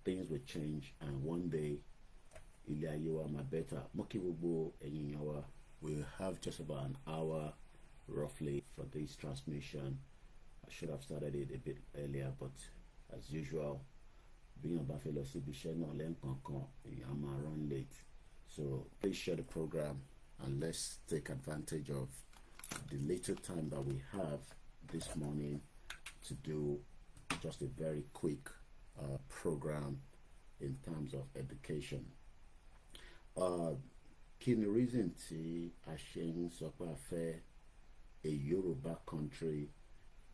things will change, and one day ilé ayé wa máa better. Mo kí gbogbo ẹ̀yin èèyàn wa. We'll have just about an hour roughly for this transmission. I should have started it a bit earlier, but as usual, being a buffalo CB no lenkankan, I'm run late. So please share the program and let's take advantage of the little time that we have this morning to do just a very quick program in terms of education. Kí ni reason tí a ṣe ń sọ pé a fẹ́ a Yoruba country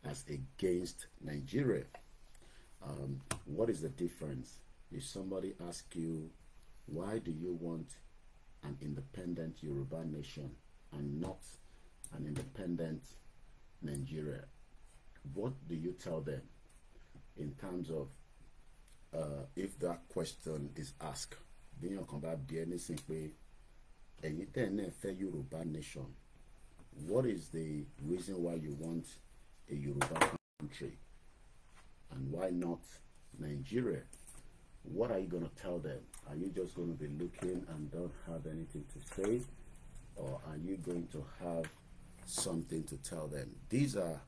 as against Nigeria? What is the difference? If somebody asks you, why do you want an independent Yoruba nation and not an independent Nigeria, what do you tell them in terms of if that question is asked? Being a combat anything pé ẹ̀yin tẹ́ ẹ fẹ́ Yoruba nation, what is the reason why you want a Yoruba country and why not Nigeria? What are you going to tell them? Are you just going to be looking and don't have anything to say, or are you going to have something to tell them? These are,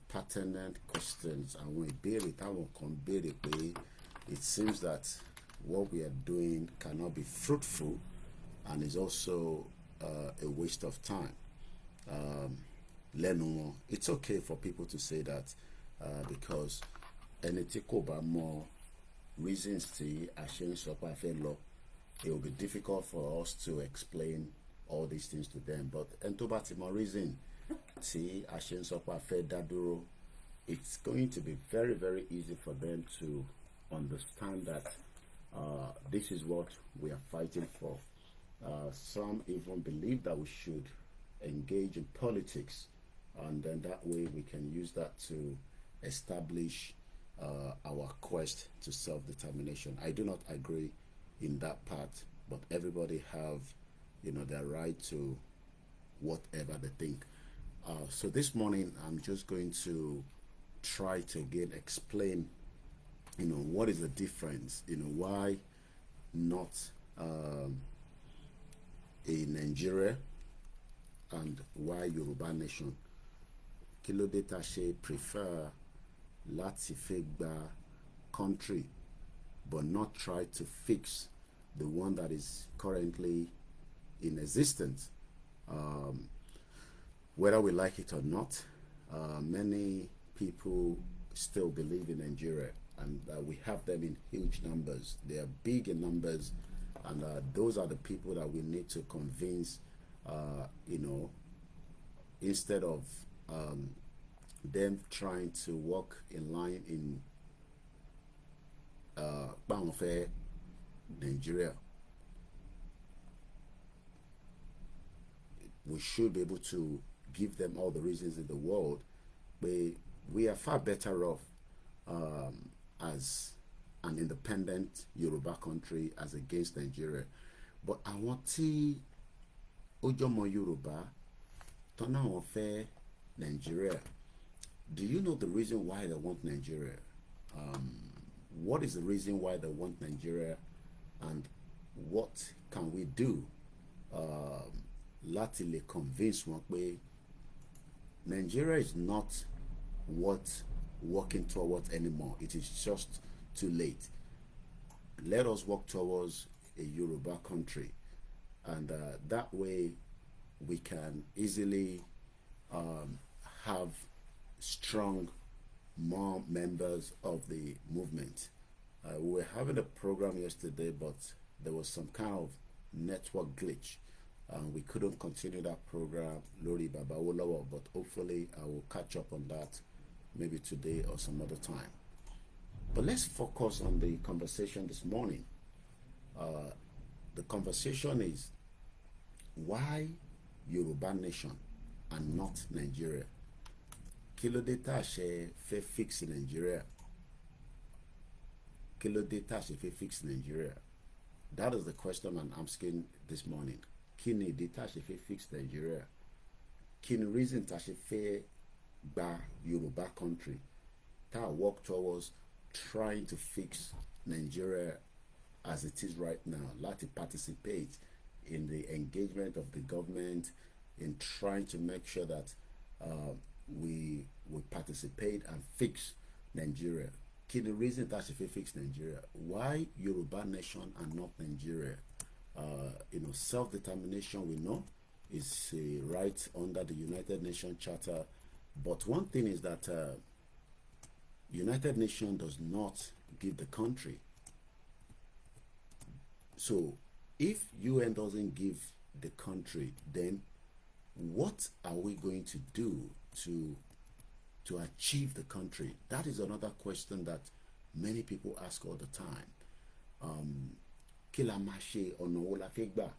pertinent questions, and we béèrè táwọn kan béèrè pé it seems that what we are doing cannot be fruitful and is also a waste of time. It's okay for people to say that because ẹni tí kò bá mọ reasons tí a ṣe ń sọ pé a fẹ́ lọ, it will be difficult for us to explain all these things to them. But ẹni tó bá ti mọ reason tí a ṣe ń sọ pé a fẹ́ dá dúró, it's going to be very, very easy for them to understand that this is what we are fighting for. Some even believe that we should engage in politics, and then that way we can use that to establish our quest to self-determination. I do not agree in that part, but everybody have, their right to whatever they think. So this morning, I'm just going to try to again explain, what is the difference, why not a Nigeria and why Yoruba nation. Kí ló dé tá ṣe prefer láti fẹ́ gba country but not try to fix the one that is currently in existence. Whether we like it or not, many people still believe in Nigeria, and we have them in huge numbers. They are big in numbers, and those are the people that we need to convince, instead of them trying to walk in line in Nigeria. We should be able to give them all the reasons in the world, but we are far better off as an independent Yoruba country as against Nigeria. But I want to Ojomo Yoruba Tona Ofe Nigeria. Do you know the reason why they want Nigeria? What is the reason why they want Nigeria, and what can we do lately convince one way Nigeria is not what working towards anymore? It is just too late. Let us work towards a Yoruba country, and that way we can easily have strong more members of the movement. We were having a program yesterday, but there was some kind of network glitch. We couldn't continue that program, Lori Babawolawa, but hopefully I will catch up on that maybe today or some other time. But let's focus on the conversation this morning. The conversation is, why Yoruba nation and not Nigeria? Kilo data she fe fix Nigeria. Kilo data she fe fix Nigeria. That is the question I'm asking this morning. Kini data she fe fix Nigeria. Kini reason ta she fe ba Yoruba country ta work towards trying to fix Nigeria as it is right now, láti participate in the engagement of the government in trying to make sure that we participate and fix Nigeria. Kí ni reason that she fix Nigeria? Why Yoruba nation and not Nigeria? Self-determination, we know, is a right under the United Nations Charter. But one thing is that United Nations does not give the country. So if UN doesn't give the country, then what are we going to do to achieve the country? That is another question that many people ask all the time. Kí la máa ṣe, ọ̀nà wo la fẹ́ gbà?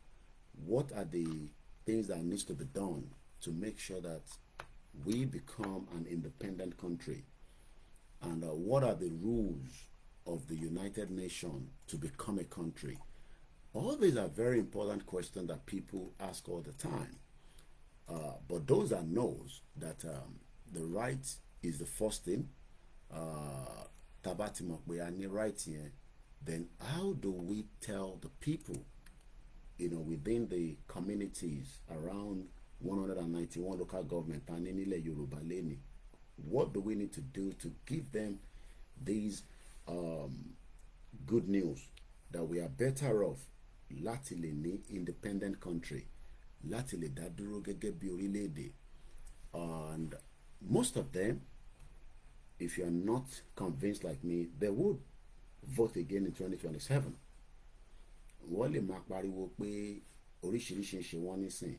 What are the things that needs to be done to make sure that we become an independent country? And what are the rules of the United Nations to become a country? All these are very important questions that people ask all the time. But those are knows that the right is the first thing. Tabati mokbe right here. Then how do we tell the people, within the communities around 191 local government, Paninile Yoruba Leni, what do we need to do to give them these good news that we are better off láti lè ní independent country, láti lè dá dúró gẹ́gẹ́ bí orílẹ̀-èdè? And most of them, if you are not convinced like me, they would vote again in 2027. Wọ́n lè máa pariwo pé oríṣiríṣi ṣe wọ́n nísìn.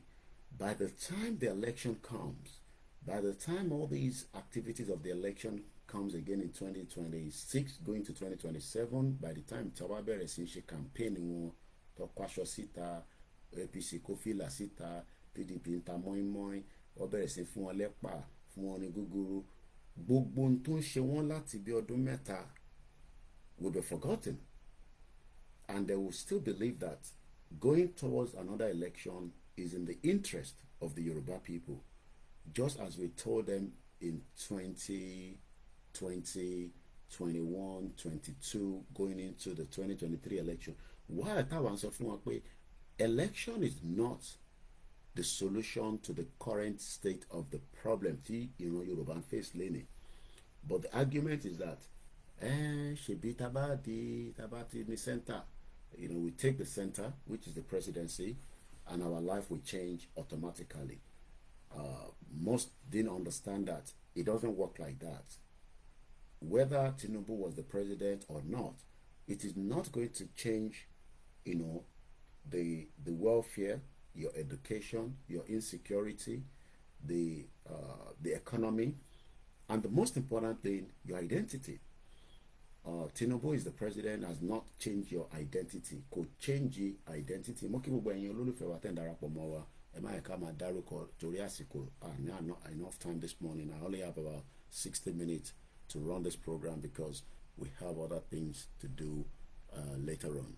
By the time the election comes, by the time all these activities of the election comes again in 2026, going to 2027, by the time Tawa bẹ̀rẹ̀ sí ṣe campaign wọn, tó kwaṣọ síta, APC kó fìlà síta, PDP ń ta mọ́ínmọ́ín, wọ́n bẹ̀rẹ̀ sí fún wọn lẹ́pà, fún wọn ní gúgúrú. Gbogbo ohun tó ń ṣe wọ́n láti bí ọdún mẹ́ta will be forgotten. And they will still believe that going towards another election is in the interest of the Yoruba people, just as we told them in 2020, 21, 22, going into the 2023 election. Why táwọn sọ fún wọn pé election is not the solution to the current state of the problem tí Yoruba face lẹ́nìí. But the argument is that ṣebí tabati in the center, we take the center, which is the presidency, and our life will change automatically. Most didn't understand that it doesn't work like that. Whether Tinubu was the president or not, it is not going to change, the welfare, your education, your insecurity, the economy, and the most important thing, your identity. Tinubu is the president, has not changed your identity. Could change your identity. Mo kí gbogbo ẹ̀yin olólùfẹ́ wa tẹ́ ń darapọ̀ mọ́ wa. Ẹ má yẹ ká máa dárúkọ torí àsìkò. Not enough time this morning. I only have about 60 minutes to run this program because we have other things to do later on.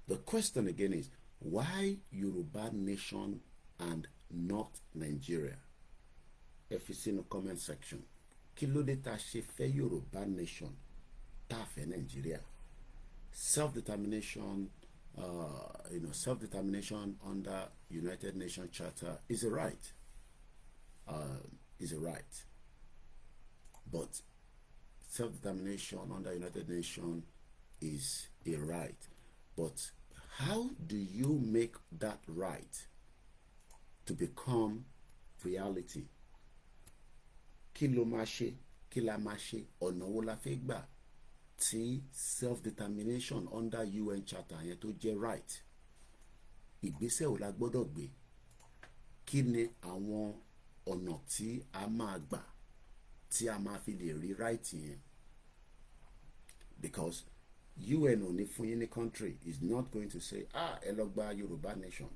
The question again is, why Yoruba nation and not Nigeria? If it's in the comment section. Kí ló dé tá ṣe fẹ́ Yoruba nation tá fẹ́ Nigeria? Self-determination, self-determination under United Nations Charter is a right. Is a right. But self-determination under United Nations is a right. But how do you make that right to become reality? Kí ló máa ṣe, kí la máa ṣe, ọ̀nà wo la fẹ́ gbà tí self-determination under UN Charter yẹn tó jẹ́ right? Ìgbésẹ̀ wo la gbọ́dọ̀ gbé? Kí ni àwọn ọ̀nà tí a máa gbà tí a máa fi lè rí right yẹn? Because UN ò ní fún yín ní country is not going to say, ẹ lọ gba Yoruba nation.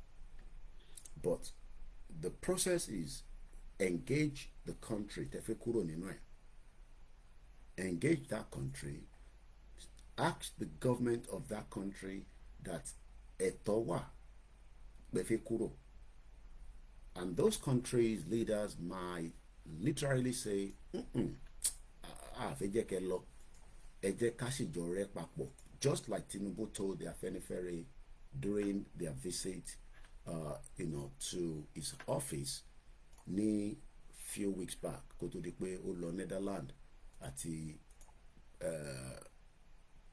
But the process is engage the country, tẹ́fẹ́ kúrò nínú ẹ̀. Engage that country, ask the government of that country that ẹ̀tọ́ wà pẹ́fẹ́ kúrò. And those countries' leaders might literally say, fẹ́ jẹ́ kẹ́ lọ. ẹ jẹ́ ká sì jọ rẹ́ papọ̀, just like Tinubu told the Afenifere during their visit to his office ní few weeks back kó tó di pé ó lọ Netherlands àti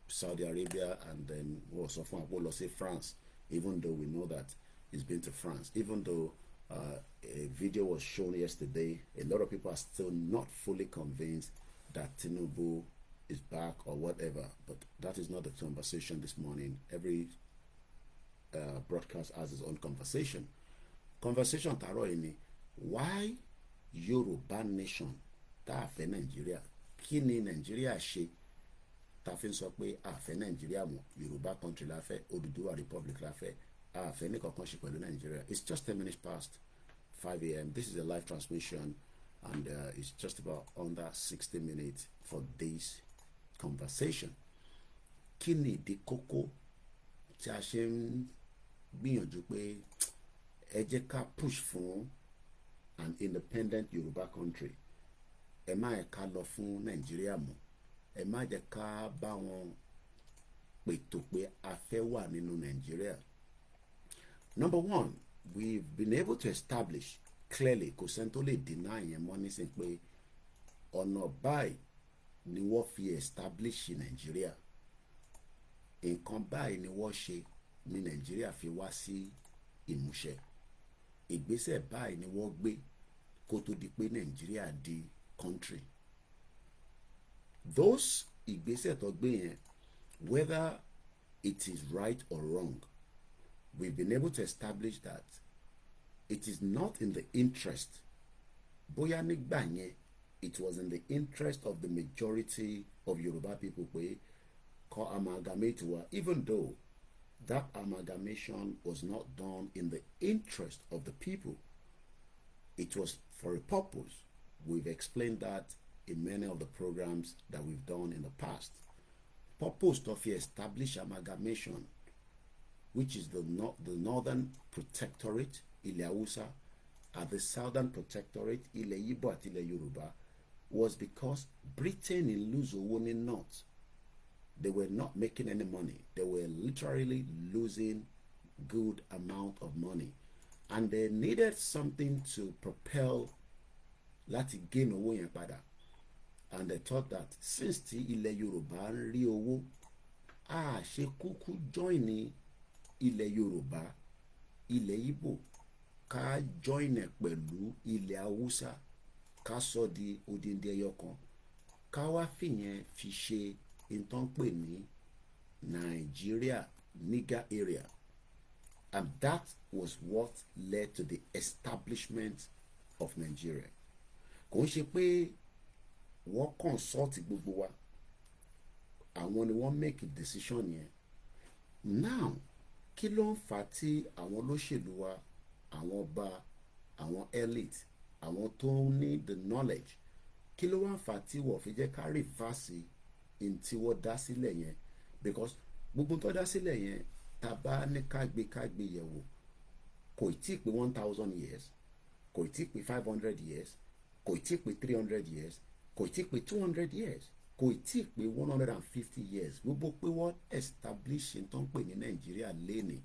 Saudi Arabia, and then wọ́n sọ fún àpò lọ sí France, even though we know that he's been to France, even though a video was shown yesterday, a lot of people are still not fully convinced that Tinubu is back or whatever, but that is not the conversation this morning. Every broadcast has its own conversation. Conversation tààrọ̀ yìí ni why Yoruba nation tá a fẹ́ Nàìjíríà, kí ni Nàìjíríà ṣe tá a fi ń sọ pé a fẹ́ Nàìjíríà mọ́, Yoruba country la fẹ́, Odùduwà republic la fẹ́, a fẹ́ ní kankan ṣe pẹ̀lú Nàìjíríà. It's just 10 minutes past 5 a.m. This is a live transmission, and it's just about under 60 minutes for this conversation. Kí ni ìdí kókó tí a ṣe ń gbìyànjú pé ẹ jẹ́ ká push fún an independent Yoruba country? Ẹ má ẹ ká lọ fún Nàìjíríà mọ́, ẹ má jẹ́ ká bá wọn pètò pé a fẹ́ wà nínú Nàìjíríà. Number one, we've been able to establish clearly, kò sẹ́ni tó lè deny yẹn mọ́ nísìnyí pé ọ̀nà báyìí ni wọ́n fi establish Nàìjíríà, nǹkan báyìí ni wọ́n ṣe ní Nàìjíríà fi wá sí ìmúṣẹ, ìgbésẹ̀ báyìí ni wọ́n gbé kó tó di pé Nàìjíríà di country. Those ìgbésẹ̀ tó gbé yẹn, whether it is right or wrong, we've been able to establish that it is not in the interest, bóyá nígbà yẹn it was in the interest of the majority of Yoruba people pé kó amalgamate wa, even though that amalgamation was not done in the interest of the people. It was for a purpose. We've explained that in many of the programs that we've done in the past. Purpose to establish amalgamation, which is the northern protectorate, Ilẹ̀ Hausa, and the southern protectorate, Ilẹ̀ Igbo àti Ilẹ̀ Yoruba, was because Britain in lose owó ní north. They were not making any money. They were literally losing good amount of money, and they needed something to propel láti gain owó yẹn padà. And they thought that since tí Ilẹ̀ Yorùbá ń rí owó, a ṣe kúkú join ní Ilẹ̀ Yorùbá, Ilẹ̀ Igbo, ká join ẹ̀ pẹ̀lú Ilẹ̀ Hausa, ká sọ di odindi ẹyọ kan, ká wá fìyẹn fi ṣe ìtàn pè ní Nigeria Niger area. And that was what led to the establishment of Nigeria. Kò ń ṣe pé wọ́n consult gbogbo wa, àwọn ni wọ́n make a decision yẹn. Now, kí ló ń fà tí àwọn olóṣèlú wa, àwọn ọba, àwọn elite, àwọn tó ní the knowledge, kí ló wá ń fà tí wọ́n fi jẹ́ ká reverse in tí wọ́n dá sílẹ̀ yẹn? Because gbogbo tó dá sílẹ̀ yẹn, tá bá ní ká gbé yẹ̀wò, kò tí ì pé 1000 years, kò tí ì pé 500 years, kò tí ì pé 300 years, kò tí ì pé 200 years, kò tí ì pé 150 years. Gbogbo pé wọ́n establish tó ń pè ní Nàìjíríà lénìí,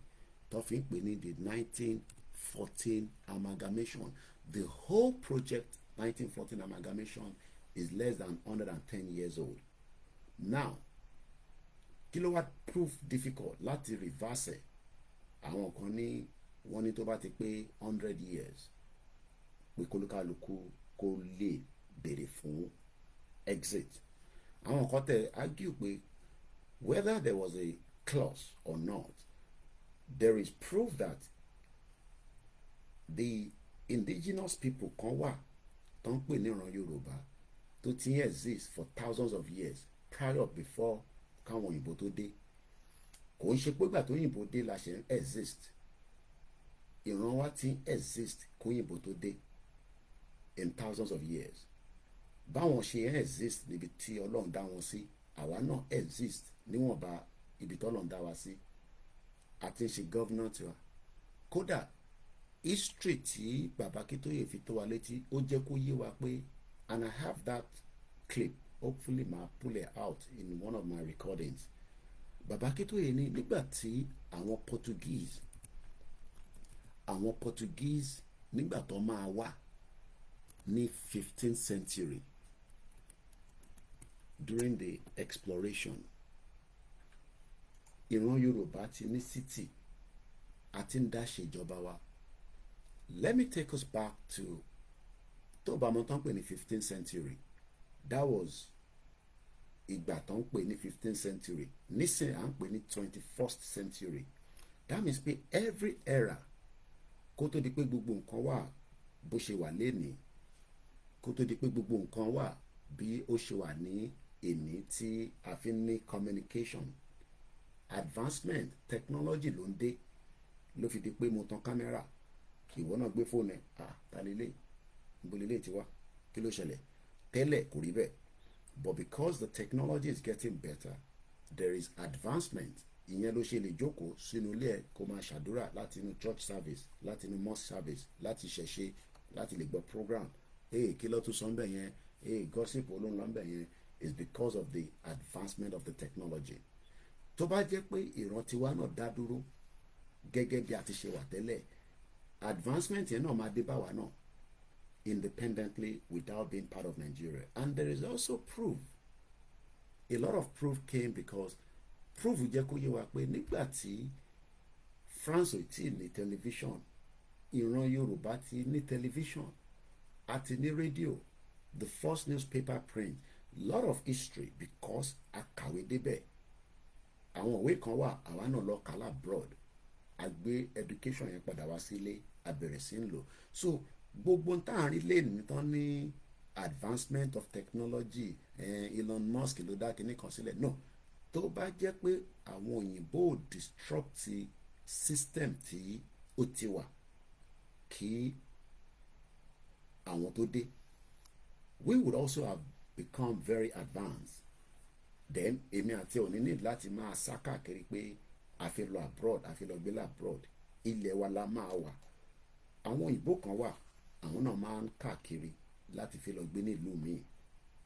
tó fi ń pè ní the 1914 amalgamation. The whole project 1914 amalgamation is less than 110 years old. Now, kí ló wá prove difficult láti reverse ẹ̀? Àwọn kan ní wọ́n ní tó bá ti pé 100 years pé kólúkálukú kó lè béèrè fún exit. Àwọn kan tẹ̀ argue pé whether there was a clause or not, there is proof that the indigenous people kan wà tó ń pè ní ìran Yorùbá tó ti exist for thousands of years prior before káwọn òyìnbó tó dé. Kò ń ṣe pé ìgbà tó òyìnbó dé la ṣe ń exist. Ìran wa ti exist kó òyìnbó tó dé in thousands of years. Báwọn ṣe ń exist níbi tí Ọlọ́run dá wọn sí, àwa náà exist níwọ̀nba ibi tí Ọlọ́run dá wa sí. A ti ń ṣe governor tiwa. Kódà history tí Bàbá Akíntóyè fi tó wa létí, ó jẹ́ kó yé wa pé, and I have that clip hopefully ma pull it out in one of my recordings. Bàbá Akíntóyè ní nígbà tí àwọn Portuguese nígbà tó máa wá ní 15th century during the exploration, ìran Yorùbá ti ní city àti ń dá ṣèjọba wa. Let me take us back to tó bá mọ̀ tán pè ní 15th century. That was ìgbà tó ń pè ní 15th century. Nísìnyí à ń pè ní 21st century. That means pé every era kó tó di pé gbogbo nǹkan wà bó ṣe wà lénìí, kó tó di pé gbogbo nǹkan wà bí ó ṣe wà ní èní tí a fi ní communication, advancement technology ló ń dé ló fi di pé mo tan kámẹ́rà ìwọ náà gbé fóònù ẹ̀ ta lélẹ̀ níbo lélẹ̀ ti wá kí ló ṣẹlẹ̀ tẹ́lẹ̀ kò rí bẹ́ẹ̀. But because the technology is getting better, there is advancement. Ìyẹn ló ṣe lè jókòó sínú ilé ẹ̀ kó máa ṣàdúrà láti inú church service, láti inú mosque service, láti ṣẹ̀ṣe, láti lè gbọ́ program. Kí ló tún sọ ń bẹ̀ yẹn? Gossip olóhùn ló ń bẹ̀ yẹn is because of the advancement of the technology. Tó bá jẹ́ pé ìran tiwa náà dá dúró gẹ́gẹ́ bí a ti ṣe wà tẹ́lẹ̀, advancement yẹn náà máa dé bá wa náà independently without being part of Nigeria. And there is also proof. A lot of proof came because proof jẹ́ kó yé wa pé nígbà tí France ò tí ní television, ìran Yorùbá ti ní television àti ní radio, the first newspaper print, lot of history because a kàwé débẹ̀. Àwọn òwe kan wà àwa náà lọ kà abroad, a gbé education yẹn padà wá sílé, a bẹ̀rẹ̀ sí ń lò. So gbogbo tá à ń rí lẹ́nu tán ní advancement of technology, Elon Musk ló dá kinní kan sílẹ̀, no. Tó bá jẹ́ pé àwọn òyìnbó disrupt system tí ó ti wà kí àwọn tó dé, we would also have become very advanced. Then èmi àti òní ní láti máa sá káàkiri pé a fi lọ abroad, a fi lọ gbé lọ abroad. Ilẹ̀ wa la máa wà. Àwọn òyìnbó kan wà, àwọn náà máa ń káàkiri láti fi lọ gbé ní ìlú míì.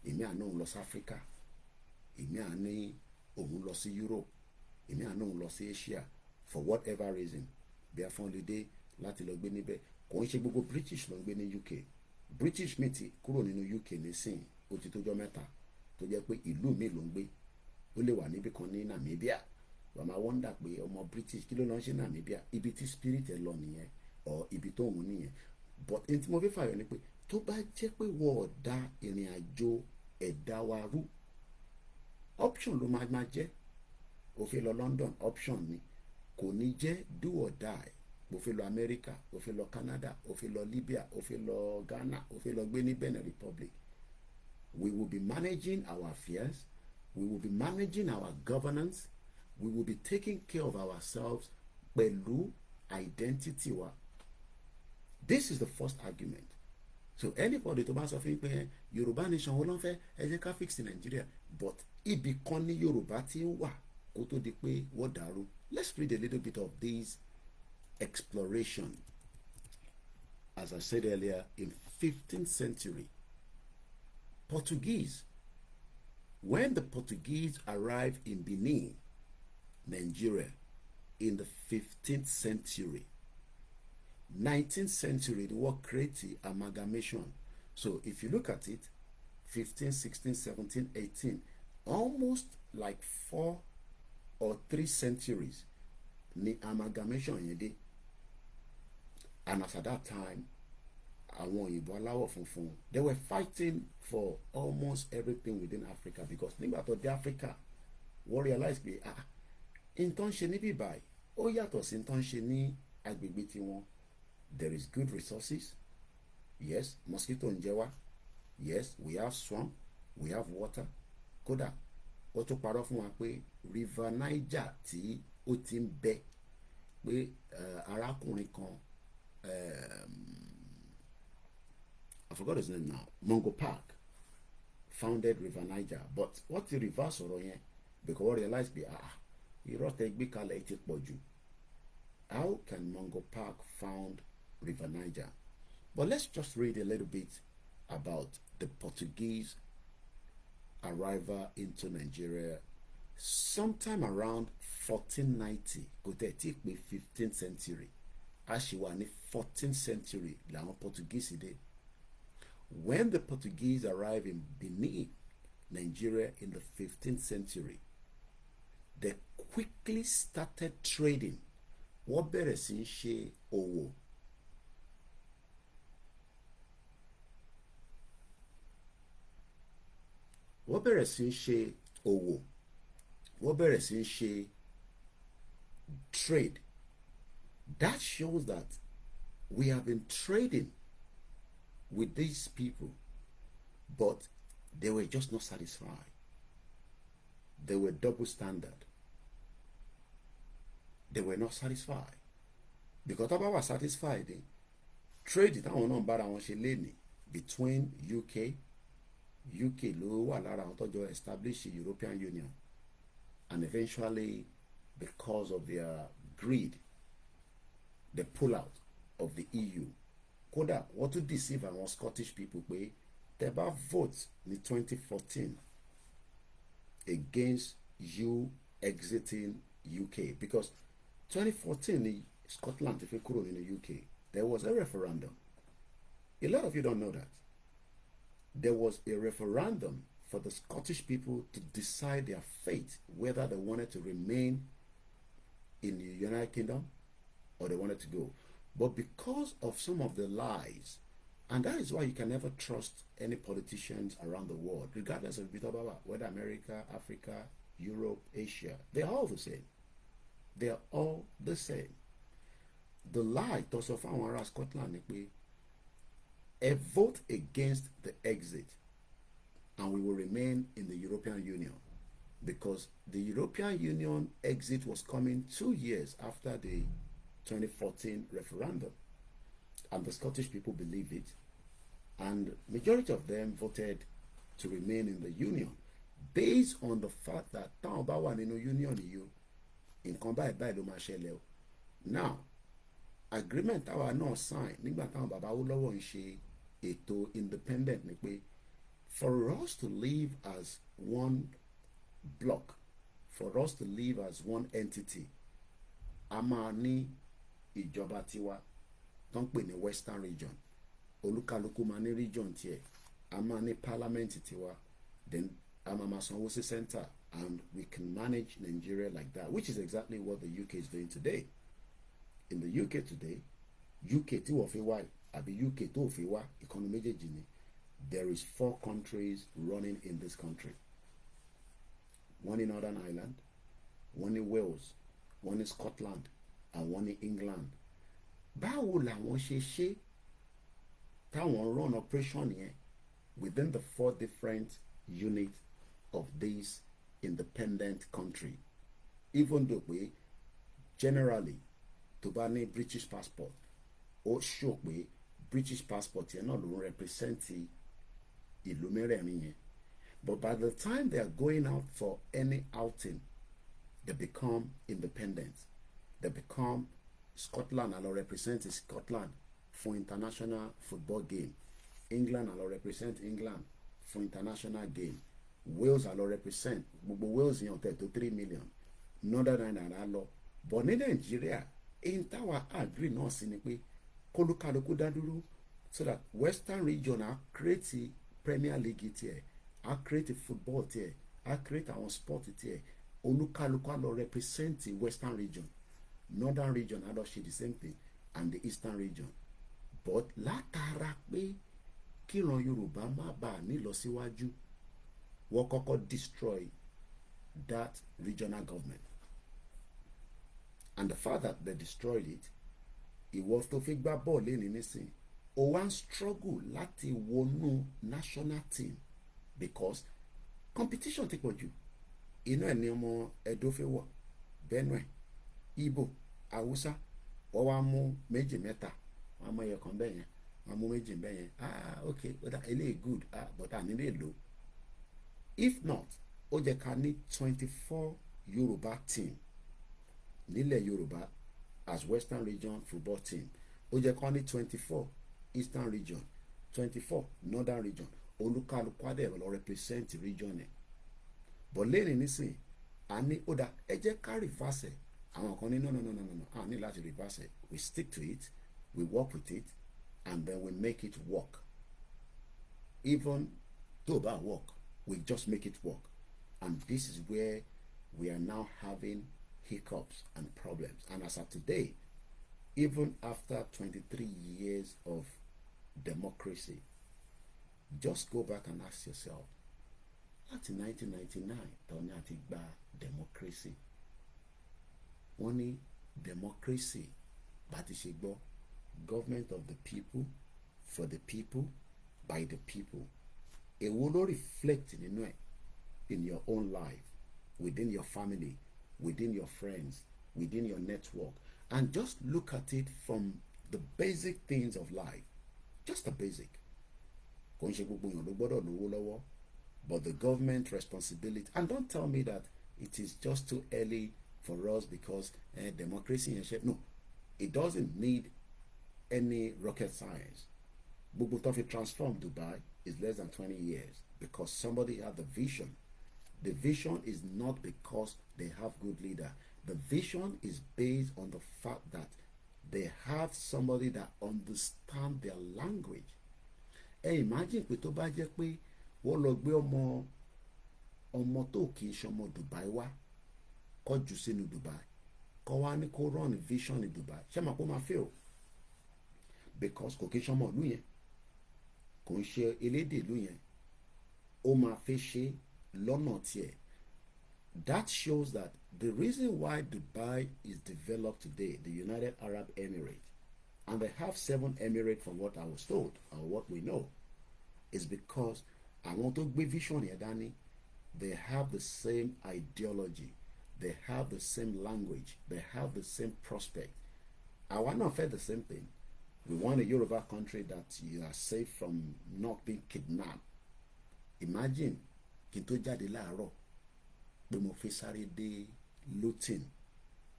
Èmi àná òun lọ sí Africa, èmi àná òun lọ sí Europe, èmi àná òun lọ sí Asia for whatever reason. Bí a fọ́n lè dé láti lọ gbé níbẹ̀. Kò ń ṣe gbogbo British ló ń gbé ní UK. British mi ti kúrò nínú UK nísìn ó ti tójọ́ mẹ́ta tó jẹ́ pé ìlú mi ló ń gbé. Ó lè wà níbi kan ní Namibia. Wọ́n máa wọ́ndà pé ọmọ British kí ló lọ ń ṣe Namibia, ibi tí spirit ẹ̀ lọ nìyẹn or ibi tó òun nìyẹn. But ẹni tí mo fi fàyọ ni pé tó bá jẹ́ pé wọ́n dá ìrìn àjò ẹ̀dá wa rú, option ló máa jẹ́. Ó fẹ́ lọ London, option ni. Kò ní jẹ́ do or die. Ó fẹ́ lọ America, ó fẹ́ lọ Canada, ó fẹ́ lọ Libya, ó fẹ́ lọ Ghana, ó fẹ́ lọ gbé ní Benin Republic. We will be managing our affairs. We will be managing our governance. We will be taking care of ourselves pẹ̀lú identity wa. This is the first argument. So anybody tó bá sọ fún pé Yorùbá nation wọn ló ń fẹ́ ẹ jẹ́ ká fix in Nigeria, but ibì kan ní Yorùbá tí ń wà kó tó di pé wọ́n dàrú. Let's read a little bit of this exploration. As I said earlier, in 15th century, Portuguese. When the Portuguese arrived in Benin, Nigeria, in the 15th century, 19th century, the word created amalgamation. So if you look at it, 15, 16, 17, 18, almost like 4 or 3 centuries, the amalgamation yẹn dé. And as at that time, àwọn òyìnbó aláwọ̀ funfun, they were fighting for almost everything within Africa because nígbà tó dé Africa, wọ́n realize pé nǹkan ṣe níbí báyìí ó yàtọ̀ sí nǹkan ṣe ní agbègbè tiwọn. There is good resources. Yes, mosquito ń jẹ wá. Yes, we have swamp, we have water. Kódà ó tún parọ́ fún wa pé River Niger tí ó ti ń bẹ pé arákùnrin kan I forgot his name now, Mungo Park founded River Niger, but what the reverse ọ̀rọ̀ yẹn because we realize pé irọ́ tẹ gbé kalẹ̀ ti pọ̀ jù. How can Mungo Park found River Niger? But let's just read a little bit about the Portuguese arrival into Nigeria sometime around 1490, kò tẹ̀ tí pé 15th century, a ṣì wà ní 14th century làwọn Portuguese dé. When the Portuguese arrived in Benin, Nigeria in the 15th century, they quickly started trading. Wọ́n bẹ̀rẹ̀ sí í ṣe òwò. Wọ́n bẹ̀rẹ̀ sí í ṣe òwò. Wọ́n bẹ̀rẹ̀ sí í ṣe trade. That shows that we have been trading with these people, but they were just not satisfied. They were double standard. They were not satisfied. Because tábà wà satisfied, trade táwọn náà bára wọn ṣe léni between UK ló wà lára àwọn tọ́jọ́ establish the European Union, and eventually because of their greed they pull out of the EU. Kódà wọ́n tún deceive àwọn Scottish people pé tẹ́ bá vote ní 2014 against you exiting UK, because 2014 ní Scotland ti fi kúrò nínú UK, there was a referendum. A lot of you don't know that. There was a referendum for the Scottish people to decide their fate, whether they wanted to remain in the United Kingdom or they wanted to go. But because of some of the lies, and that is why you can never trust any politicians around the world, regardless of whether America, Africa, Europe, Asia, they're all the same. They're all the same. The lie tó sọ fún àwọn ará Scotland ni pé a vote against the exit and we will remain in the European Union, because the European Union exit was coming 2 years after the 2014 referendum, and the Scottish people believed it, and majority of them voted to remain in the union based on the fact that táwọn bá wà nínú union yìí nǹkan báyìí ló máa ṣẹlẹ̀ o. Now agreement táwa náà sign nígbà táwọn bàbá Awólọ́wọ̀ ń ṣe ètò independent ni pé for us to live as one block, for us to live as one entity, a máa ní ìjọba tiwa tó ń pè ní Western region, olúkálùkù máa ní region tiẹ̀, a máa ní parliament tiwa, then a máa sanwó sí center, and we can manage Nigeria like that, which is exactly what the UK is doing today. In the UK today, UK tí wọ́n fi wá àbí UK tó fi wá, ìkànnì méjèèjì ni, there is 4 countries running in this country. One in Northern Ireland, one in Wales, one in Scotland, and one in England. Báwo làwọn ṣe táwọn run operation yẹn within the 4 different units of this independent country, even though pé generally tó bá ní British passport ó show pé British passport yẹn náà ló represent ìlú mẹ́rẹ̀ẹ̀rin yẹn, but by the time they are going out for any outing, they become independent. They become Scotland and represent Scotland for international football game. England and represent England for international game. Wales and represent gbogbo Wales yẹn ọ̀tẹ̀ tó 3 million. Northern Ireland lọ. But ní Nàìjíríà in táwa agree náà sí ni pé kólúkálukú dá dúró, so that Western region á create Premier League tiẹ̀, á create football tiẹ̀, á create àwọn sport tiẹ̀, olúkálukú á lọ represent Western region. Northern region á lọ ṣe the same thing, and the Eastern region. But látara pé kíran Yorùbá má bàa nílọsíwájú, wọ́n kọ́kọ́ destroy that regional government. And the fact that they destroyed it, ìwọ tó fi gbá bọ́ọ̀lù lẹ́ni nísìn, ó wá ń struggle láti wọnú national team because competition ti pọ̀ jù. Inú ẹ̀ ní ọmọ Ẹdó fi wọ̀, Benue, Igbo, Hausa, wọ́n wá mú méjì mẹ́ta, wọ́n mú ẹyọ kan bẹ́ẹ̀ yẹn, wọ́n mú méjì bẹ́ẹ̀ yẹn, okay, eléyìí good, but I need lè lò. If not, ó jẹ́ ká ní 24 Yoruba team nílẹ̀ Yorùbá as Western region football team, ó jẹ́ ká ní 24 Eastern region, 24 Northern region, olúkálùkù á dẹ̀ lọ represent region ẹ̀. but lẹ́yìn nísìn a ní ó dá ẹ jẹ́ ká reverse ẹ̀ àwọn kan ní no a ní láti reverse ẹ̀ we stick to it we work with it and then we make it work even though that work we just make it work and this is where we are now having hiccups and problems and as of today even after 23 years of democracy just go back and ask yourself láti 1999 tọ́ni àti gba democracy wọ́n ní democracy bá ti ṣe gbọ́ government of the people for the people by the people èwo ló reflect nínú ẹ̀ in your own life within your family within your friends within your network and just look at it from the basic things of life just the basic kò ń ṣe gbogbo èèyàn ló gbọ́dọ̀ lówó lọ́wọ́ but the government responsibility and don't tell me that it is just too early for us because democracy and shit no it doesn't need any rocket science gbogbo tó fi transform Dubai is less than 20 years because somebody had the vision. The vision is not because they have good leader. The vision is based on the fact that they have somebody that understand their language. Imagine pé tó bá jẹ́ pé wọ́n lọ gbé ọmọ tó kì í ṣọmọ Dubai wá kó jù sínú Dubai kó wá ní kó run vision ní Dubai ṣé máa kó máa fail because kò kì í ṣọmọ ìlú yẹn kò ń ṣe elédè ìlú yẹn ó máa fẹ́ ṣe lọ́nà tiẹ̀. That shows that the reason why Dubai is developed today, the United Arab Emirates, and they have 7 emirates from what I was told or what we know, is because àwọn tó gbé vision yẹn dání, they have the same ideology, they have the same language, they have the same prospect. Àwa náà fẹ́ the same thing. We want a Yoruba country that you are safe from not being kidnapped. Imagine kí n tó jáde láàárọ̀ pé mo fi sáré dé Luton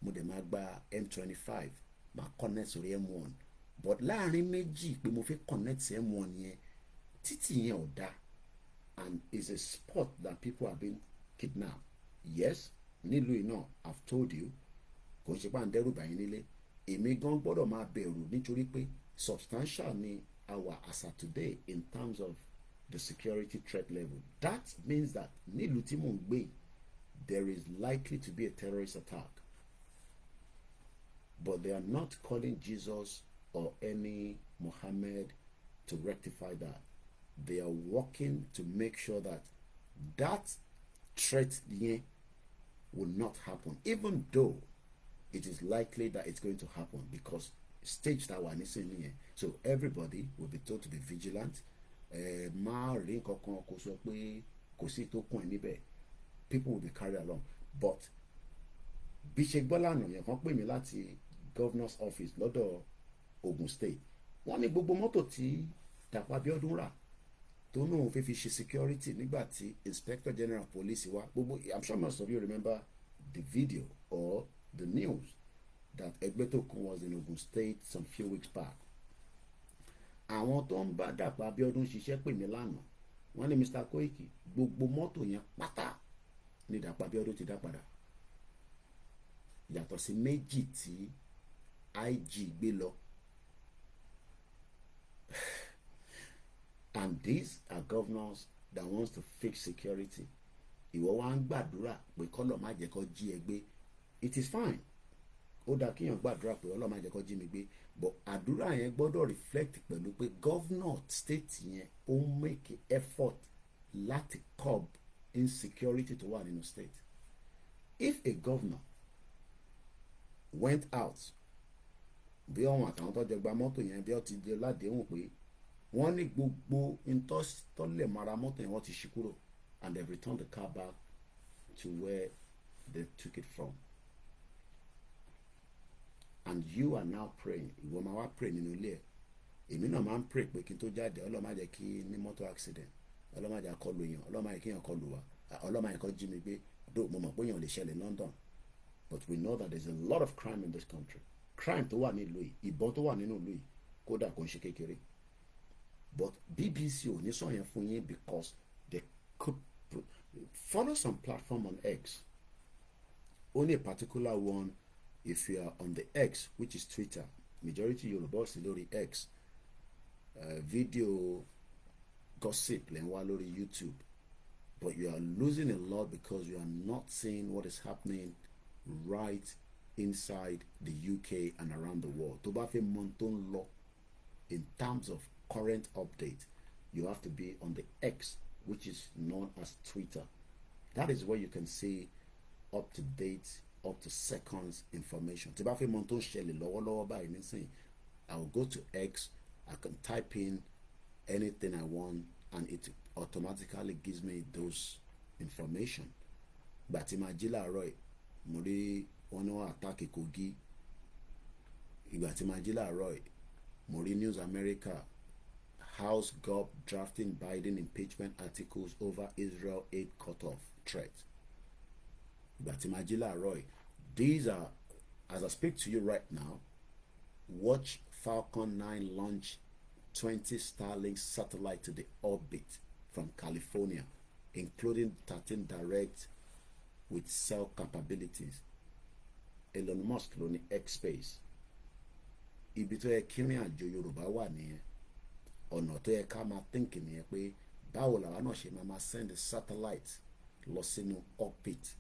mo dẹ̀ máa gba M25 máa connect sórí M1 but láàrin méjì pé mo fi connect sí M1 yẹn títì yẹn ò dá and it's a spot that people have been kidnapped. Yes, nílùú iná I've told you kò ń ṣe pé à ń dẹ́rù bàyín nílé èmi gan gbọ́dọ̀ máa bẹ̀rù nítorí pé substantial ni our as of today in terms of the security threat level. That means that nílùú tí mò ń gbé there is likely to be a terrorist attack. But they are not calling Jesus or any Muhammad to rectify that. They are working to make sure that that threat will not happen, even though it is likely that it's going to happen because stage that one is in here. So everybody will be told to be vigilant. People will be carried along. But bí ṣe gbọ́ lánàá yẹn kan pè mí láti governor's office lọ́dọ̀ Ogun State wọ́n ní gbogbo mọ́tò tí Dàpọ̀ Abíọ́dún rà tó náà fẹ́ fi ṣe security nígbà tí Inspector General Police wá gbogbo I'm sure most of you remember the video or the news that Egbetokun was in Ogun State some few weeks back. Àwọn tó ń bá Dàpọ̀ Abíọ́dún ṣiṣẹ́ pè mí lánàá wọ́n ní Mr. Koiki gbogbo mọ́tò yẹn pátá ní Dàpọ̀ Abíọ́dún ti dá padà yàtọ̀ sí méjì tí IG gbé lọ. And these are governors that wants to fix security. Ìwọ wá ń gbàdúrà pé kọ́lọ̀ má jẹ́ kó jí ẹ gbé. It is fine. Ó dáa kíyàn gbàdúrà pé Ọlọ́run má jẹ́ kó jí mi gbé. But àdúrà yẹn gbọ́dọ̀ reflect pẹ̀lú pé governor state yẹn ó make effort láti curb insecurity tó wà nínú state. If a governor went out bí ọ̀hún àtàwọn tó jẹ gba mọ́tò yẹn bí ó ti di ládéhùn pé wọ́n ní gbogbo ìtọ́lẹ̀ mara mọ́tò yẹn wọ́n ti ṣí kúrò and they returned the car back to where they took it from. And you are now praying. Ìwọ máa wá pray nínú ilé ẹ̀. Èmi náà máa ń pray pé kí n tó jáde Ọlọ́run má jẹ́ kí ní mọ́tò accident. Ọlọ́run má jẹ́ akọlù èèyàn. Ọlọ́run má jẹ́ kí èèyàn kọlù wa. Ọlọ́run má jẹ́ kó jí mi gbé. Mo mọ̀ pé èèyàn lè ṣẹlẹ̀ London. But we know that there's a lot of crime in this country. Crime tó wà nílùú yìí, ìbọn tó wà nínú ìlú yìí, kódà kò ń ṣe kékeré. But BBC ò ní sọ yẹn fún yín because they could Follow some platform on X. Only a particular one. If you are on the X, which is Twitter, majority Yoruba lórí X, video gossip lẹ́ ń wá lórí YouTube, but you are losing a lot because you are not seeing what is happening right inside the UK and around the world. Tó bá fẹ́ mọ̀ tó ń lọ in terms of current update, you have to be on the X, which is known as Twitter. That is where you can see up to date, up to seconds information. Tí bá fẹ́ mọ̀ tó ń ṣẹlẹ̀ lọ́wọ́lọ́wọ́ báyìí nísìnyí, I will go to X, I can type in anything I want and it automatically gives me those information. Ìgbà tí màá jí láàárọ̀ yìí, mo rí wọn ní wọ́n attack Kogi. Ìgbà tí màá jí láàárọ̀ yìí, mo rí News America, House Gov drafting Biden impeachment articles over Israel aid cutoff threat. Ìgbà tí màá jí láàárọ̀ yìí, these are, as I speak to you right now, watch Falcon 9 launch 20 Starlink satellites to the orbit from California, including 13 direct with cell capabilities. Elon Musk ló ní X space. Ibi tó yẹ kí rìn àjò Yorùbá wà nìyẹn. Ọ̀nà tó yẹ ká máa think nìyẹn pé báwo làwa náà ṣe máa send the satellite lọ sínú orbit.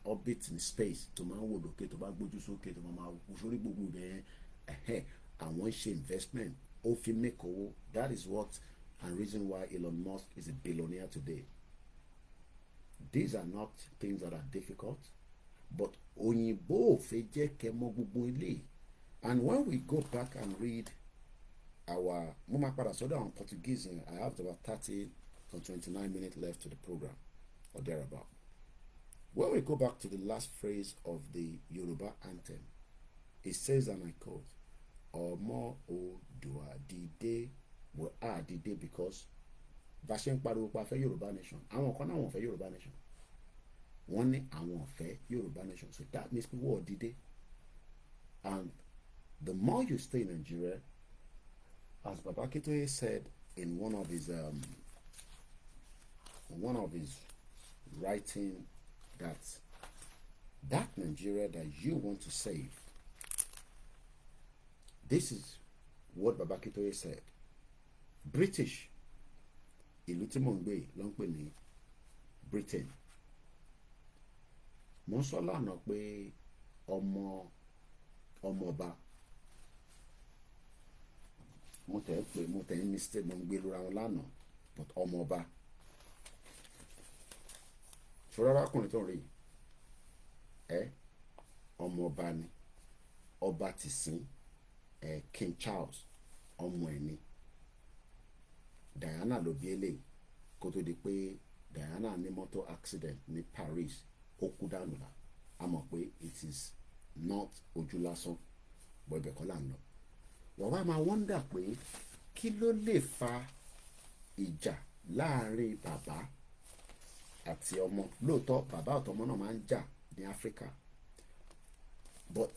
Orbit in space tó máa ń wò lókè tó bá gbójú sókè tó máa wò sórí gbogbo bẹ́ẹ̀ àwọn ń ṣe investment ó fi make owó. That is what and reason why Elon Musk is a billionaire today. These are not things that are difficult, but òyìnbó ò fẹ́ jẹ́ kẹ́ mọ̀ gbogbo ilé. And when we go back and read our mo máa padà sọ́dọ̀ àwọn Portuguese, I have about 30 to 29 minutes left to the program or thereabout. When we go back to the last phrase of the Yoruba anthem, it says, and I quote, Ọmọ Oòduà dìde, we are dìde because bá ṣe ń pariwo pa fẹ́ Yoruba nation. Àwọn kan náà wọ́n fẹ́ Yoruba nation. Wọ́n ní àwọn fẹ́ Yoruba nation. So that means people are dìde. And the more you stay in Nigeria, as Baba Akintoye said in one of his writing, that Nigeria that you want to save. This is what Baba Akintoye said. British, ìlú tí mò ń gbé ló ń pè ní Britain. Mo ń sọ lánàá pé ọmọọba mo tẹ̀ ń mistake mo ń gbé lura wọn lánàá, but ọmọọba ṣọ́ra arákùnrin tó ń rí ọmọọba ni, ọba ti sìn King Charles ọmọ ẹ̀ ni. Diana ló bí eléyìí kó tó di pé Diana ní motor accident ní Paris ó kú dànù la. A mọ̀ pé it is not ojú lásán, bọ́ ibẹ̀ kọ́ là ń lọ. Wọ́n wá máa wọ́ndà pé kí ló lè fa ìjà láàrin bàbá àti ọmọ. Lóòótọ́ bàbá àtọmọ náà máa ń jà ní Áfíríkà, but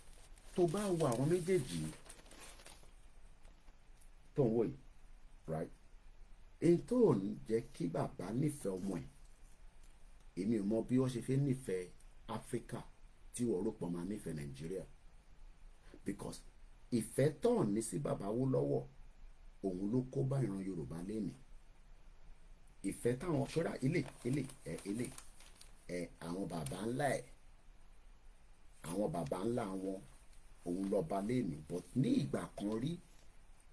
tó bá wo àwọn méjèèjì tó ń wò yìí, right? Èyí tó ń jẹ́ kí bàbá nífẹ̀ẹ́ ọmọ ẹ̀, èmi ò mọ bí wọ́n ṣe fẹ́ nífẹ̀ẹ́ Áfíríkà tí wọ́n rò pọ̀ máa nífẹ̀ẹ́ Nàìjíríà, because ìfẹ́ tán ní sí bàbá wó lọ́wọ́ òun ló kó bá ìran Yorùbá lénìí. Ìfẹ́ táwọn ṣọ́ra àwọn bàbá ńlá wọn òun lọ́ba lénìí, but ní ìgbà kan rí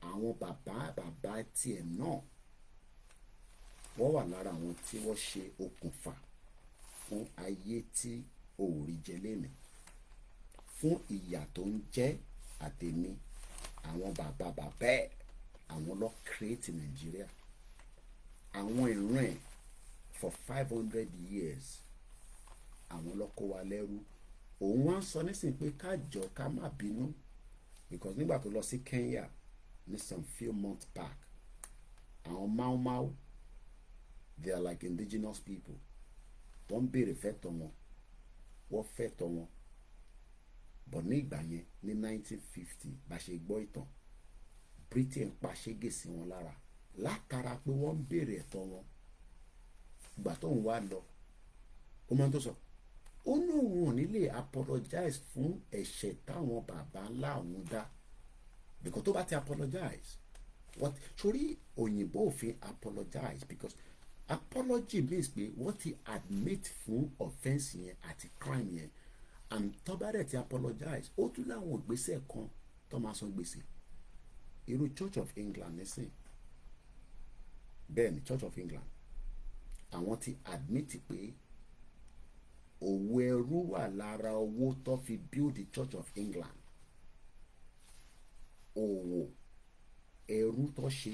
àwọn bàbá tiẹ̀ náà wọ́n wà lára àwọn tí wọ́n ṣe okùnfà fún ayé tí òòrì jẹ lénìí, fún ìyà tó ń jẹ àtẹ̀mí. Àwọn bàbá ẹ̀ àwọn ló create Nàìjíríà. Àwọn ìran ẹ̀ for 500 years àwọn ló kó wa lẹ́rú. Òun wá ń sọ nísìnyí pé ká jọ ká má bínú, because nígbà tó lọ sí Kenya ní some few months back, àwọn Mau they are like indigenous people. Wọ́n béèrè fẹ́tọ̀ wọn, wọ́n fẹ́tọ̀ wọn. But ní ìgbà yẹn ní 1950 bá ṣe gbọ́ ìtàn, Britain pa ṣégè sí wọn lára látara pé wọ́n béèrè ẹ̀tọ́ wọn. Ìgbà tó ń wá lọ ó máa ń tó sọ ó ní òun ò ní lè apologize fún ẹ̀ṣẹ̀ táwọn bàbá ńlá òun dá because tó bá ti apologize what sórí òyìnbó òfin apologize because apology means pé wọ́n ti admit fún offence yẹn àti crime yẹn and tó bá dẹ̀ ti apologize ó tún láwọn ìgbésẹ̀ kan tó máa san gbèsè irú Church of England nísìn bẹ́ẹ̀ ni Church of England àwọn ti admit pé òwò ẹrú wà lára owó tó fi build the Church of England òwò ẹrú tó ṣe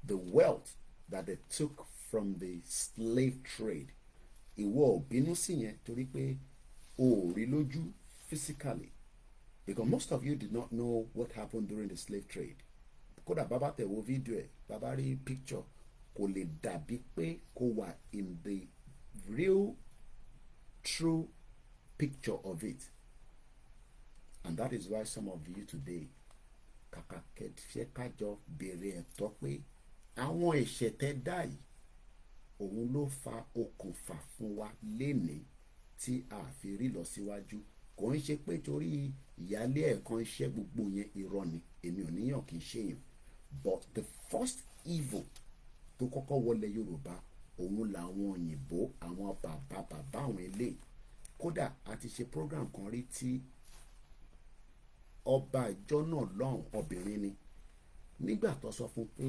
the wealth that they took from the slave trade ìwọ ò bínú sí yẹn torí pé o ò rí lójú physically because most of you did not know what happened during the slave trade kódà bàbá tẹ̀ wo fídíò ẹ̀ bàbá rí picture kò lè dàbí pé kó wà in the real true picture of it and that is why some of you today kàkà kẹfẹ kájọ béèrè ẹ̀tọ́ pé àwọn ẹ̀ṣẹ̀ tẹ́ dá yìí òun ló fa okùnfà fún wa lénìí tí a fi rí lọ síwájú kò ń ṣe pé torí ìyálé ẹ̀kan iṣẹ́ gbogbo yẹn irọ́ ni èmi ò níyàn kì í ṣèyàn but the first evil tó kọ́kọ́ wọlé Yorùbá òun làwọn òyìnbó àwọn bàbá àwọn eléyìí kódà a ti ṣe program kan rí tí ọba ìjọ náà lọ́hùn obìnrin ni nígbà tó sọ fún pé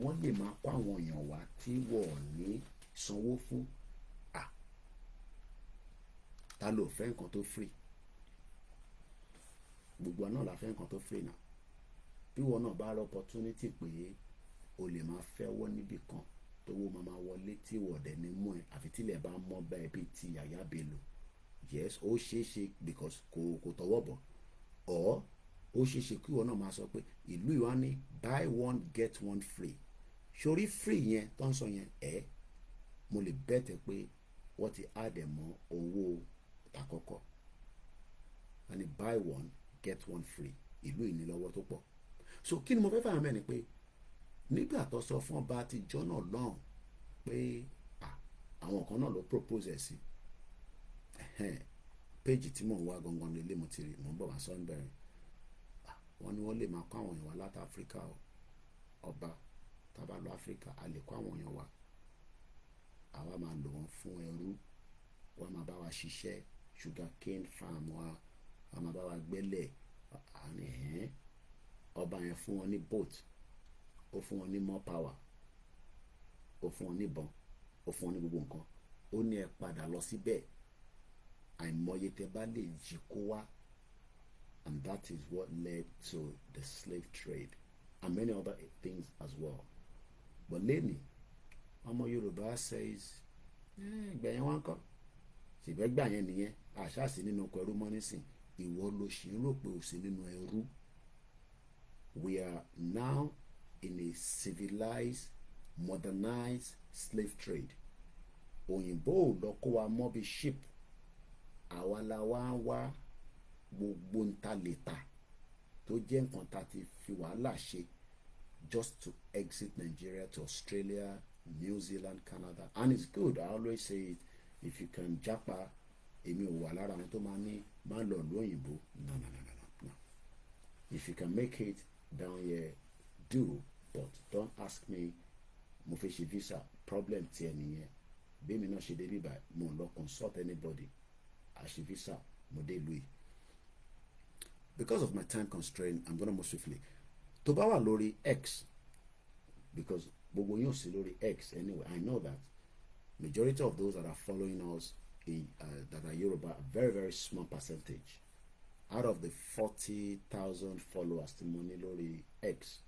wọ́n lè máa kó àwọn èèyàn wá tí wọ́n ní sanwó fún ta ló fẹ́ nǹkan tó free gbogbo náà la fẹ́ nǹkan tó free náà bí wọn náà bá rọ opportunity pé o lè máa fẹ́ wọ́ níbì kan tó wó máa wọlé tí wọ̀dẹ̀ ní mú ẹ àfi tílẹ̀ bá mọ́ bẹ́ẹ̀ bíi ti Yàyà Bello yes ó ṣeé ṣe because kò tọwọ́ bọ̀ or ó ṣeé ṣe kí wọn náà máa sọ pé ìlú ìwá ní buy one get one free sórí free yẹn tó ń sọ yẹn mo lè bẹ́tẹ̀ pé wọ́n ti add ẹ̀ mọ́ owó àkọ́kọ́ wọ́n ní buy one get one free ìlú ìnílọ́wọ́ tó pọ̀ so kí ni mo fẹ́ fà mẹ́ni pé nígbà tó sọ fún ọba àtijọ́ náà lọ́hùn pé àwọn kan náà ló propose ẹ̀ sí péjì tí mò ń wá gangan lélẹ̀ mo ti rí mo ń bọ̀ wá sọ́nbẹ̀rẹ̀ wọ́n ní wọ́n lè máa kó àwọn èèyàn wá láti Áfíríkà ọba tábà lọ Áfíríkà a lè kó àwọn èèyàn wá àwa máa lò wọ́n fún ẹrú wọ́n máa bá wa ṣiṣẹ́ sugar cane farm wa wọ́n máa bá wa gbẹ́lẹ̀ ọba yẹn fún wọn ní boat ó fún wọn ní more power ó fún wọn ní ìbọn ó fún wọn ní gbogbo nǹkan ó ní ẹ padà lọ síbẹ̀ àìmọye tẹ bá lè jí kó wá and that is what led to the slave trade and many other things as well but lẹ́nìí ọmọ Yorùbá says ìgbà yẹn wá ń kọ́ ṣùgbọ́n gbà yẹn nìyẹn àṣà sí nínú ọkọ̀ ẹrú mọ́ nísìn ìwọ ló ṣì ń rò pé ò sí nínú ẹrú we are now in a civilized modernized slave trade òyìnbó ò lọ kó wa mọ́ bí ship àwa la wá wá gbogbo ń ta lè ta tó jẹ́ nǹkan tá ti fi wàhálà ṣe just to exit Nigeria to Australia, New Zealand, Canada and it's good I always say it if you can japa èmi ò wà lára àwọn tó máa ní máa lọ lóyìnbó no if you can make it down here do but don't ask me mo fẹ́ ṣe visa problem tiẹ̀ nìyẹn bí mi náà ṣe dé bíbá mo lọ consult anybody àṣẹ visa mo dé ìlú yìí because of my time constraint I'm gonna move swiftly tó bá wà lórí X because gbogbo yóò sí lórí X anyway I know that majority of those that are following us that are Yoruba a very very small percentage out of the 40,000 followers tí mo ní lórí X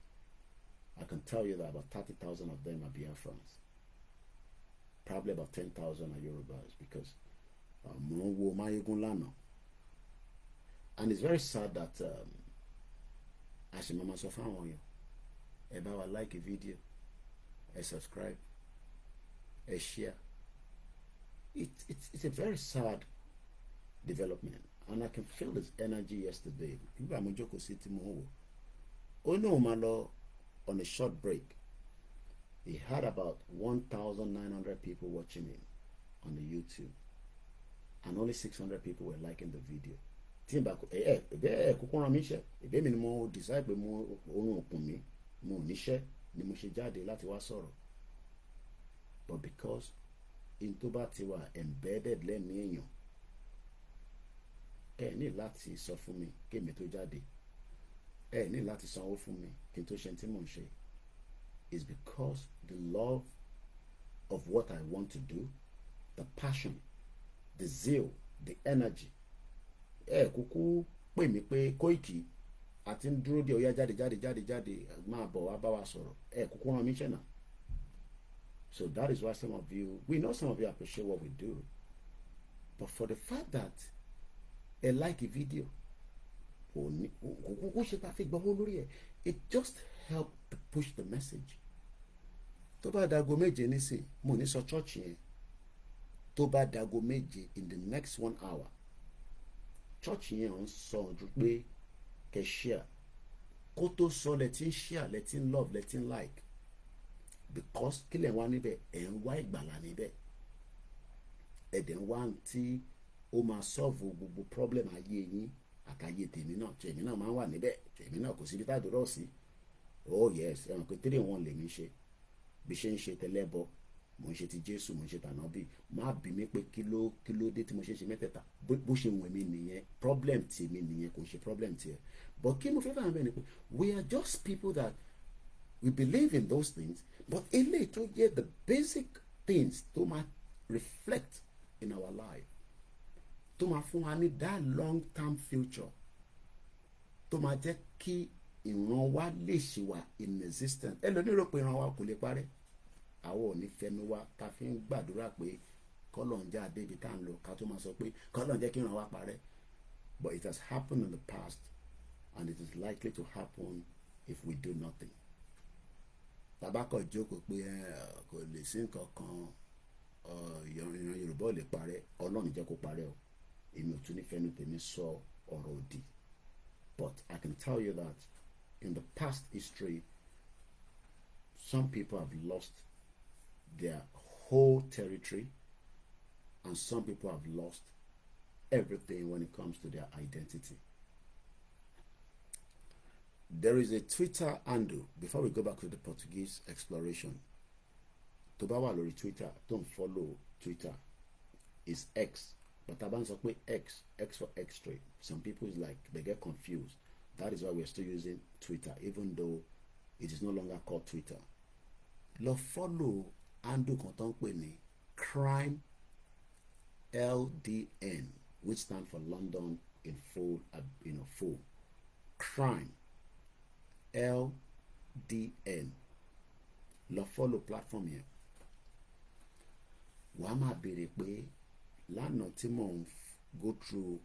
I can tell you that about 30,000 of them are Biafrans probably about 10,000 are Yorubas because mo ń wo Mayegun lánàá and it's very sad that àṣemọ́mọ́ sọ fáwọn èèyàn ẹ bá wa like a video ẹ subscribe ẹ share it's a very sad development and I can feel this energy yesterday nígbà mo jókòó sí tí mo ń wò ó ní òun máa lọ on a short break he had about 1,900 people watching him on the YouTube, and only 600 people were liking the video. Tí n bá kúkú rán mi iṣẹ́, ìbẹ́ mi ni mo decide pé mo orun òkun mi, mo níṣẹ́ ni mo ṣe jáde láti wá sọ̀rọ̀. But because in tó bá ti wà embedded lẹ́mìí èèyàn, ní láti sọ fún mi kí èmi tó jáde, ní láti sanwó fún mi kí n tó ṣe tí mò ń ṣe. Is because the love of what I want to do, the passion, the zeal, the energy. Kúkú pè mí pé Koiki àti ń dúró dé ó yá jáde máa bọ̀ wá bá wa sọ̀rọ̀. Kúkú rán mi iṣẹ́ náà. So that is why some of you, we know some of you appreciate what we do, but for the fact that like a video, it just helped to push the message. Tó bá dago méje nísìn, mo ní sọ church yẹn. Tó bá dago méje in the next 1 hour, church yẹn ń sọ ọdún pé kẹ́ share. Kó tó sọ letting share, letting love, letting like. Because kílẹ̀ wá níbẹ̀, ń wá ìgbàlà níbẹ̀. Dẹ̀ ń wá tí ó máa solve gbogbo problem ayé yín àtàyè tèmi náà. Tèmi náà máa ń wà níbẹ̀. Tèmi náà kò síbi tá àdúrà sí. Oh yes, ẹ̀wọ̀n pé 3-1 lèmi ń ṣe. Bí ṣe ń ṣe tẹ́lẹ̀bọ, mo ń ṣe ti Jésù, mo ń ṣe tànábì. Má bi mí pé kí ló dé tí mo ṣe mẹ́tẹ̀ẹ̀ta. Bó ṣe wù mí nìyẹn. Problem tèmi nìyẹn, kò ṣe problem tiẹ̀. But kí mo fẹ́ fà bẹ́ẹ̀ ni pé we are just people that we believe in those things, but eléyìí tó jẹ́ the basic things tó máa reflect in our life, tó máa fún wa ní that long term future, tó máa jẹ́ kí ìran wa lè ṣì wà in existence. Ẹlòmíì rò pé ìran wa kò lè parẹ́. Àwọn ò ní fẹnu wa ká fi ń gbàdúrà pé kọ́lọ̀ ń já débi tá à ń lọ ká tó máa sọ pé kọ́lọ̀ ń jẹ́ kí ìran wa parẹ́. But it has happened in the past and it is likely to happen if we do nothing. Tabakọ̀ jókòó pé kò lè sí nǹkan kan, ìran Yorùbá ò lè parẹ́, Ọlọ́run jẹ́ kó parẹ́ o. Èmi ò tún ní fẹnu tèmi sọ ọ̀rọ̀ òdì. But I can tell you that in the past history, some people have lost their whole territory and some people have lost everything when it comes to their identity. There is a Twitter handle, before we go back to the Portuguese exploration. Tó bá wà lórí Twitter, don't follow Twitter. It's X. But Taban sọ pé X for X-ray. Some people is like, they get confused. That is why we're still using Twitter, even though it is no longer called Twitter. Lọ follow handle kan tó ń pè ní Crime LDN, which stand for London in full, full. Crime LDN. Lọ follow platform yẹn. Wàá máa béèrè pé lánàá tí mò ń go through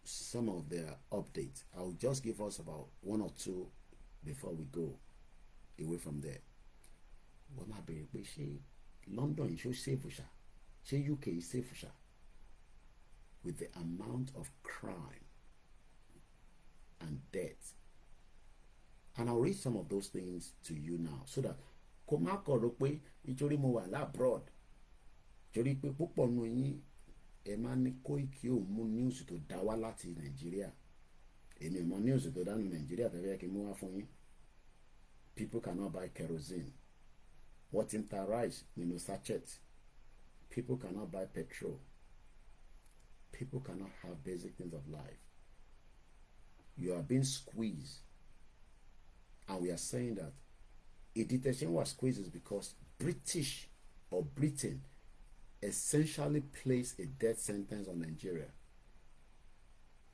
some of their updates. I'll just give us about 1 or 2 before we go away from there. Wàá máa béèrè pé ṣé London ṣó safe ṣá? Ṣé UK is safe ṣá? With the amount of crime and death. And I'll read some of those things to you now so that kò má kọ̀ rò pé nítorí mo wà labroad, torí pé púpọ̀ nù yín ẹ máa ní Koiki ò mú news tó dá wá láti Nàìjíríà. Èmi mọ news tó dá ní Nàìjíríà tó fẹ́ kí n mú wá fún yín. People cannot buy kerosene. What in ta rice nínú sachet. People cannot buy petrol. People cannot have basic things of life. You are being squeezed. And we are saying that a detention was squeezed is because British or Britain essentially placed a death sentence on Nigeria.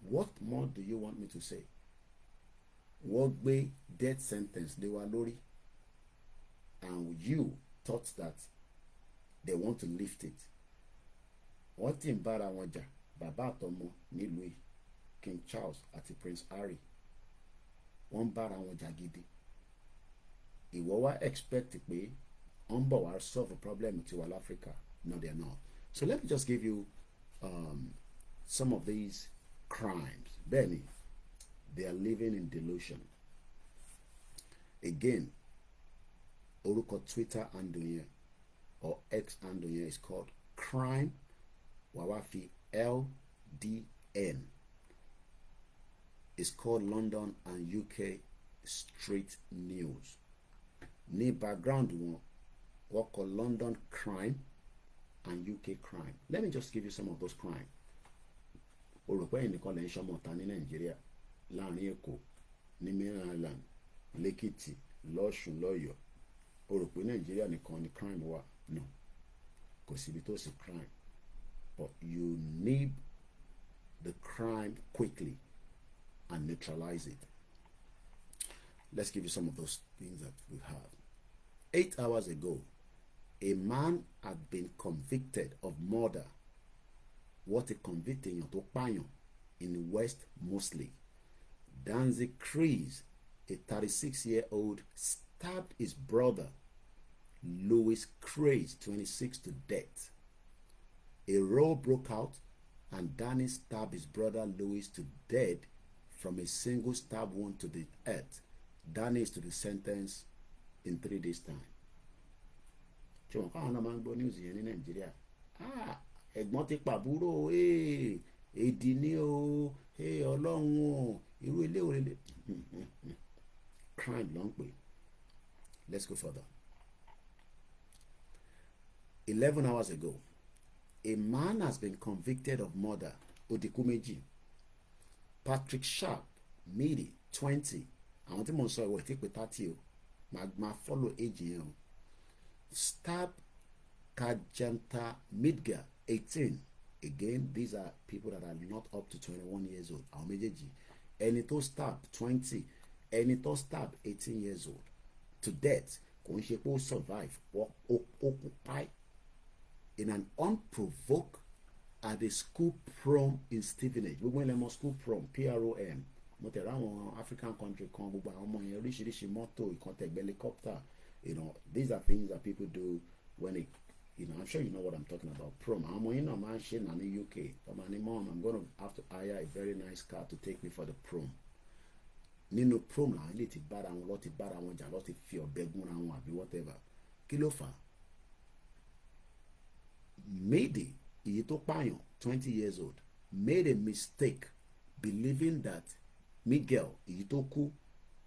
What more do you want me to say? What way death sentence they were lórí, and you thought that they want to lift it. What tí ń bára wọn jà, bàbá àtọmọ nílùú yìí, King Charles àti Prince Harry, wọ́n bára wọn jà gidi. Ìwọ wá expect pé wọ́n bọ̀ wá solve a problem tiwa l'Africa. No, they're not. So let me just give you some of these crimes. Benny, they are living in delusion. Again, orúkọ Twitter handle yẹn or X handle yẹn is called crime wàá wá fi LDN. It's called London and UK Street News. Ní background wọn wọ́n kọ London crime and UK crime. Let me just give you some of those crime. O rò pé ẹnìkan lè ń ṣọmọ ta ní Nàìjíríà láàrin Èkó ní Maryland lẹ́kìtì lọ́ṣùn lọ́yọ̀ọ́. O rò pé Nàìjíríà nìkan ni crime wà? No, kò síbi tó sí crime, but you need the crime quickly and neutralize it. Let's give you some of those things that we have. 8 hours ago, a man had been convicted of murder. What a convicting to pààyàn in West Mosley. Danzig Chris, a 36-year-old, stabbed his brother, Louis Craze, 26, to death. A row broke out and Danny stabbed his brother Louis to death from a single stab wound to the head. Danny is to be sentenced in 3 days' time. Ṣùgbọ́n káwọn náà máa ń gbọ́ news yẹn ní Nàìjíríà. Ẹ̀gbọ́n ti pàbúrò, èdì ni o, Ọlọ́run o, irú ilé òrèlè. Crime ló ń pè. Let's go further. 11 hours ago, a man has been convicted of murder. Odikumeji. Patrick Sharp, Midi, 20. Àwọn tí mo sọ ìwọ ìtí pé 30 o. Màá follow age yẹn o. Stab Kajanta Midga, 18. Again, these are people that are not up to 21 years old. Àwọn méjèèjì. Ẹni tó stab 20. Ẹni tó stab 18 years old. To death. Kò ń ṣe pé ó survive. Ó kú páì. In an unprovoked at a school prom in Stevenage. Gbogbo ilẹ̀ mọ̀ school prom, PROM. Mo tẹ̀lé àwọn African country kan gbogbo àwọn ọmọ yẹn oríṣiríṣi mọ́tò ìkọ́tẹ̀gbẹ́ helicopter. You know, these are things that people do when it, you know, I'm sure you know what I'm talking about. Prom. Àwọn ọmọ yẹn náà máa ń ṣe náà ní UK. Ọmọ ní mom, I'm going to have to hire a very nice car to take me for the prom. Nínú prom làwọn ilé ti bára wọn lọ ti bára wọn jà lọ ti fi ọ̀bẹ gúnra wọn àbí whatever. Kí ló fà á? Mayday, èyí tó pààyàn, 20 years old, made a mistake believing that Miguel, èyí tó kú,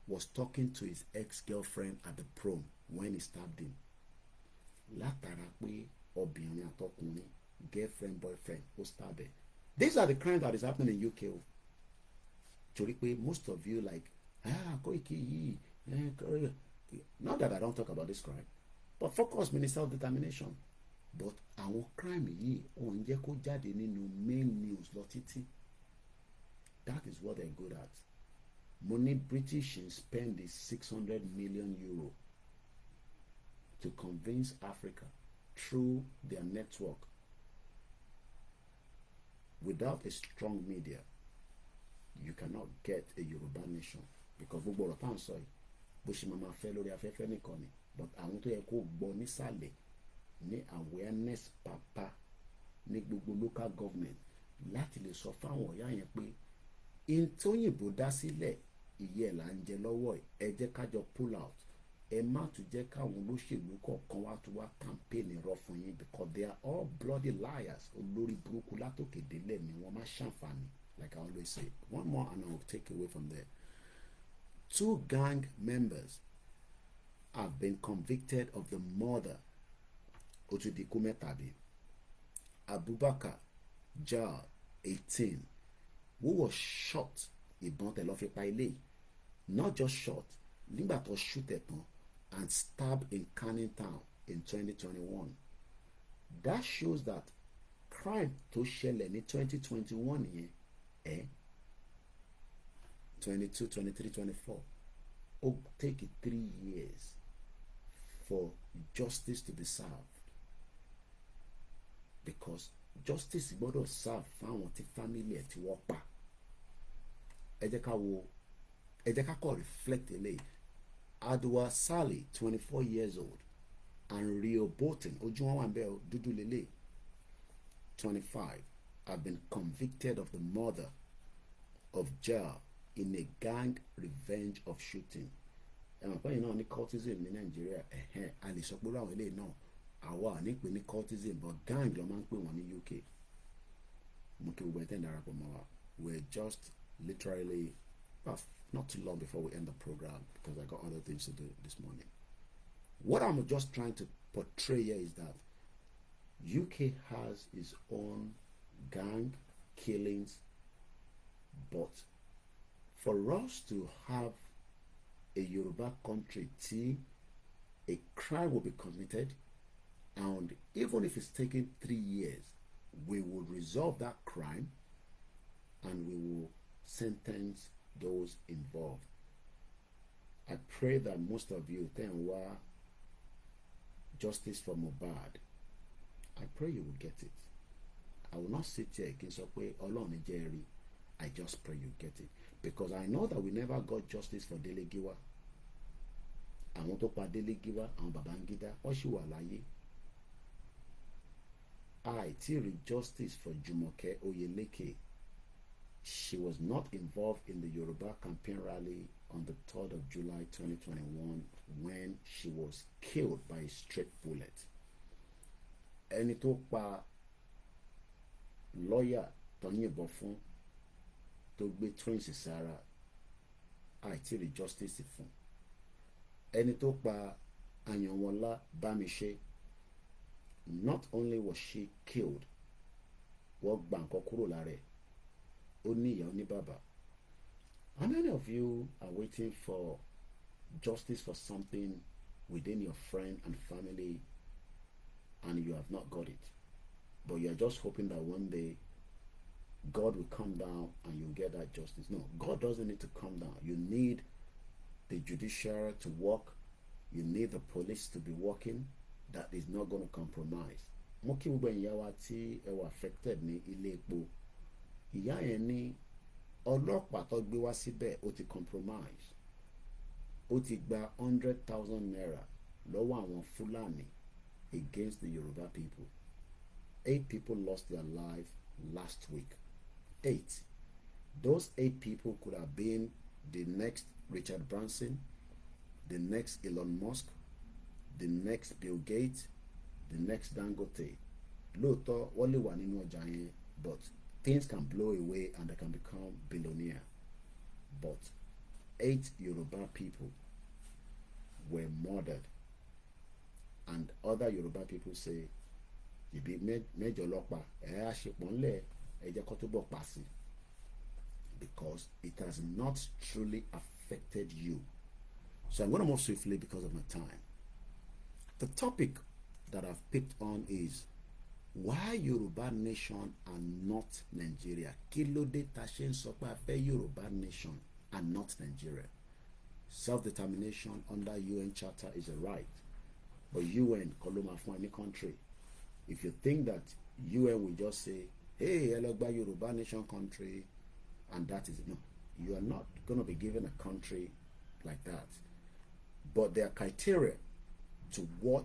was talking to his ex-girlfriend at the prom when he stabbed him. Látara pé obìnrin àtọkùnrin, girlfriend, boyfriend, ó stab ẹ̀. These are the crimes that is happening in UK. Torí pé most of you like, Koiki yìí, not that I don't talk about this crime, but focus on self-determination. But àwọn crime yìí ò ń jẹ́ kó jáde nínú main news lọ títí. That is what they're good at. Money British spend is 600 million euro to convince Africa through their network. Without a strong media, you cannot get a Yoruba nation. Because gbogbo ọ̀rọ̀ tá à ń sọ yìí, bó ṣe máa fẹ́ lórí afẹ́fẹ́ nìkan ni. But àwọn tó yẹ kó gbọ́ nísàlẹ̀ ní awareness papa ní gbogbo local government láti lè sọ fáwọn ọ̀yá yẹn pé in tóyìnbó dá sílẹ̀ ìyẹ́ là ń jẹ lọ́wọ́ ẹ jẹ́ kájọ pull out. Ẹ má tún jẹ́ káwọn olóṣèlú kọ̀ọ̀kan wá tún wá campaign irọ́ fún yín because they are all bloody liars. Olórí burúkú látòkè délẹ̀ ni wọ́n máa ṣàǹfààní, like I always say. One more and I will take away from there. 2 gang members have been convicted of the murder. Otudikume Tabi. Abubakar Jar, 18, who was shot, ìbọn tẹ̀ lọ́ fi pa ilé, not just shot, nígbà tó shoot ẹ̀ tán, and stabbed in Canning Town in 2021. That shows that crime tó ṣẹlẹ̀ ní 2021 yẹn, 22, 23, 24, ó take 3 years for justice to be served. Because justice gbọ́dọ̀ serve fáwọn tí family ẹ̀ tí wọ́n pa. Ẹ jẹ́ ká kọ́ reflect eléyìí. Adwa Sali, 24 years old, and Rio Bolton, ojú wọn wà ń bẹ̀ dúdú lélẹ̀, 25, have been convicted of the murder of Jar in a gang revenge of shooting. Ẹ̀wọ̀n pẹ́yìn náà ní cultism ní Nàìjíríà, a lè sọ pé àwọn eléyìí náà àwa ní pè ní cultism but gang ló máa ń pè wọ́n ní UK. Mo kí gbogbo ẹ̀ tẹ́ ń darapọ̀ mọ́ wa. We're just literally, well, not too long before we end the program because I got other things to do this morning. What I'm just trying to portray here is that UK has its own gang killings, but for us to have a Yoruba country, a crime will be committed, and even if it's taking 3 years, we will resolve that crime and we will sentence those involved. I pray that most of you then were justice for Mohbad. I pray you will get it. I will not sit here and say, Olorun Jerry. I just pray you get it. Because I know that we never got justice for Dele Giwa. Àwọn tó pa Dele Giwa, àwọn Babangida, wọ́n ṣì wà láyé. I read justice for Jumoke Oyeleke. She was not involved in the Yoruba campaign rally on the 3rd of July 2021 when she was killed by a straight bullet. Ẹni tó pa lawyer tó yìnbọn fún tó gbé twins sára, àìtí rí justice fún. Ẹni tó pa Àyànwọlá Bámiṣé, not only was she killed, wọ́n gba nǹkan kúrò lára ẹ̀, ó ní ìyá ó ní bàbá. How many of you are waiting for justice for something within your friend and family and you have not got it, but you are just hoping that one day God will come down and you'll get that justice? No, God doesn't need to come down. You need the judiciary to work. You need the police to be working. That is not going to compromise. Mo kí gbogbo ìyá wa tí ẹ wà affected ní ilé epo. Ìyá yẹn ní ọlọ́pàá tó gbé wá síbẹ̀ ó ti compromise. Ó ti gba 100,000 naira lọ́wọ́ àwọn Fúlàní against the Yoruba people. 8 people lost their life last week. 8. Those 8 people could have been the next Richard Branson, the next Elon Musk, the next Bill Gates, the next Dangote. Lóòótọ́ wọ́n lè wà nínú ọjà yẹn, but things can blow away and they can become billionaire. But 8 Yoruba people were murdered, and other Yoruba people say, ìbí mẹ́jọ lọ́pa ẹ̀ á ṣe pọ́nlẹ̀ ẹ jẹ́ kó tó bọ̀ pa sí, because it has not truly affected you. So I'm going to move swiftly because of my time. The topic that I've picked on is why Yoruba nation and not Nigeria. Kí ló dé tá ṣe ń sọ pé a fẹ́ Yoruba nation and not Nigeria? Self-determination under UN Charter is a right, but UN kọ́ ló máa fún any country. If you think that UN will just say, hey, ẹ lọ gba Yoruba nation country, and that is it. No, you are not going to be given a country like that. But there are criteria to what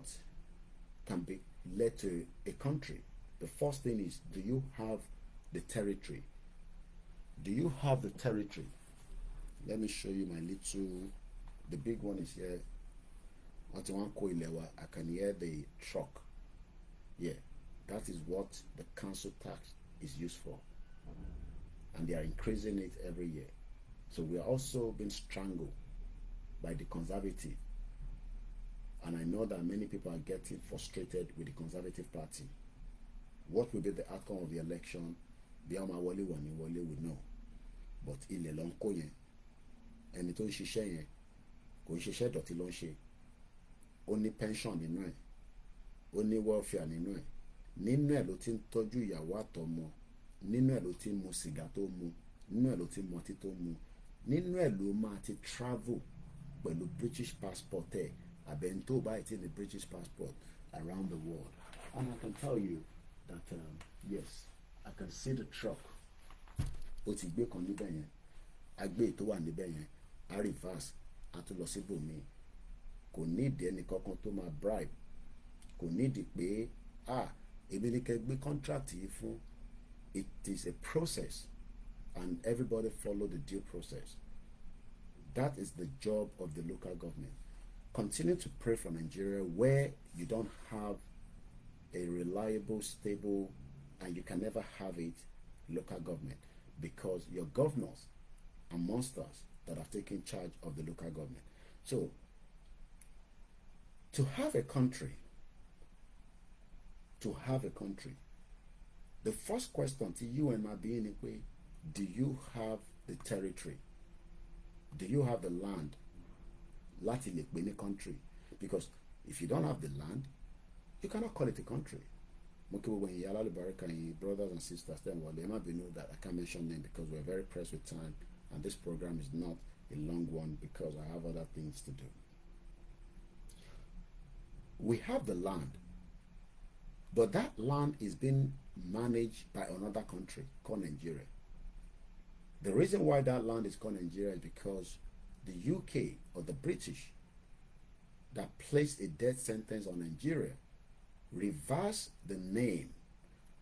can be led to a country. The first thing is, do you have the territory? Do you have the territory? Let me show you my little, the big one is here. I can hear the truck. Yeah, that is what the council tax is used for. And they are increasing it every year. So we are also being strangled by the conservative. And I know that many people are getting frustrated with the Conservative Party. What will be the outcome of the election? Biama Wale Wani Wale would know. But ilẹ̀ ló ń kó yẹn. Ẹni tó ń ṣiṣẹ́ yẹn kò ń ṣiṣẹ́ dọ̀tí ló ń ṣe. Ó ní pension nínú ẹ̀. Ó ní welfare nínú ẹ̀. Nínú ẹ̀ ló ti ń tọ́jú ìyàwó àtọmọ. Nínú ẹ̀ ló ti ń mu sìgá tó mu. Nínú ẹ̀ ló ti ń mu ọtí tó mu. Nínú ẹ̀ ló máa ti travel pẹ̀lú British passport ẹ̀. Abento by it in the British passport around the world. And I can tell you that, yes, I can see the truck. Ó ti gbé kan níbẹ̀ yẹn. Agbé tó wà níbẹ̀ yẹn. A reverse. A tún lọ síbòmíì. Kò nídìí ẹni kankan tó máa bribe. Kò nídìí pé, èmi ni kẹ́ gbé contract yìí fún. It is a process, and everybody follow the due process. That is the job of the local government. Continue to pray for Nigeria where you don't have a reliable, stable, and you can never have it, local government, because your governors are monsters that have taken charge of the local government. So, to have a country, the first question to you and my being is, do you have the territory? Do you have the land? Láti lè pè ní country. Because if you don't have the land, you cannot call it a country. Brothers and sisters, then they might be know that I can't mention them because we're very pressed with time, and this program is not a long one because I have other things to do. We have the land, but that land is being managed by another country called Nigeria. The reason why that land is called Nigeria is because the UK or the British that placed a death sentence on Nigeria reverse the name,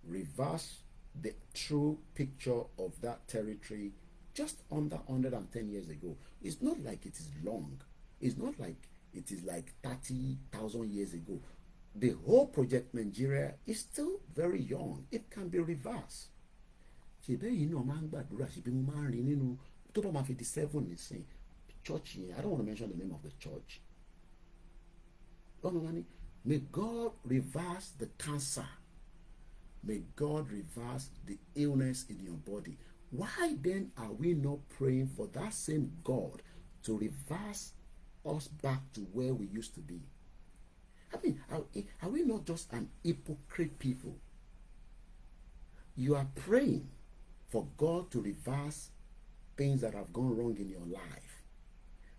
reverse the true picture of that territory just under 110 years ago. It's not like it is long. It's not like it is like 30,000 years ago. The whole project Nigeria is still very young. It can be reversed. I don't want to mention the name of the church. May God reverse the cancer. May God reverse the illness in your body. Why then are we not praying for that same God to reverse us back to where we used to be? I mean, are we not just an hypocrite people? You are praying for God to reverse things that have gone wrong in your life,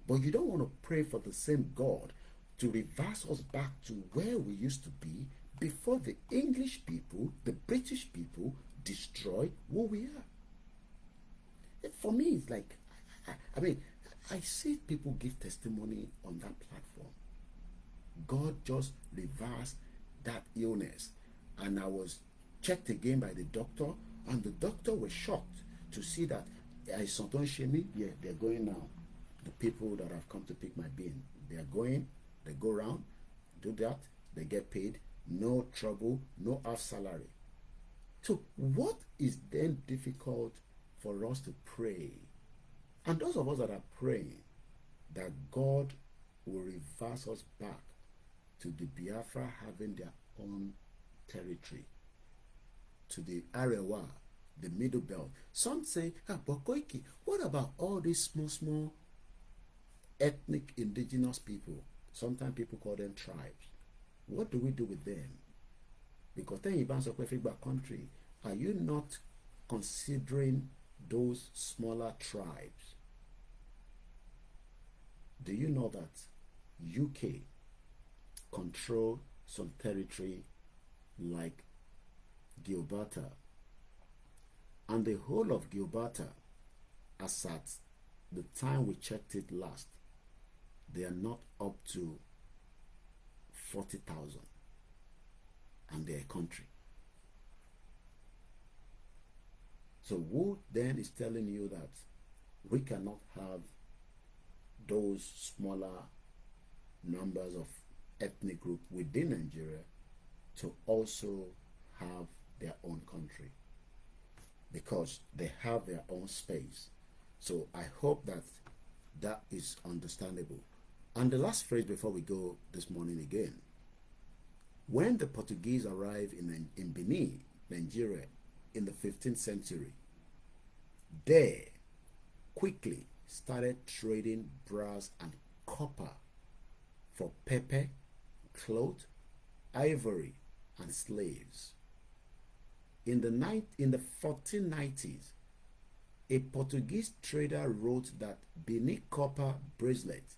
but you don't want to pray for the same God to reverse us back to where we used to be before the English people, the British people destroyed who we are. For me, it's like, I see people give testimony on that platform. God just reversed that illness. And I was checked again by the doctor, and the doctor was shocked to see that they're going now. The people that have come to pick my bin, they are going, they go around, do that, they get paid, no trouble, no half salary. So what is then difficult for us to pray? And those of us that are praying that God will reverse us back to the Biafra having their own territory, to the Arewa, the Middle Belt. Some say, but Koiki, what about all these small ethnic indigenous people? Sometimes people call them tribes. What do we do with them? Because then you bounce up a country. Are you not considering those smaller tribes? Do you know that UK control some territory like Gibraltar, and the whole of Gibraltar, as at the time we checked it last, they are not up to 40,000, and they're a country. So who then is telling you that we cannot have those smaller numbers of ethnic group within Nigeria to also have their own country? Because they have their own space. So I hope that that is understandable. And the last phrase before we go this morning again. When the Portuguese arrived in Benin, Nigeria, in the 15th century, they quickly started trading brass and copper for pepper, cloth, ivory, and slaves. In the 1490s, a Portuguese trader wrote that Benin copper bracelets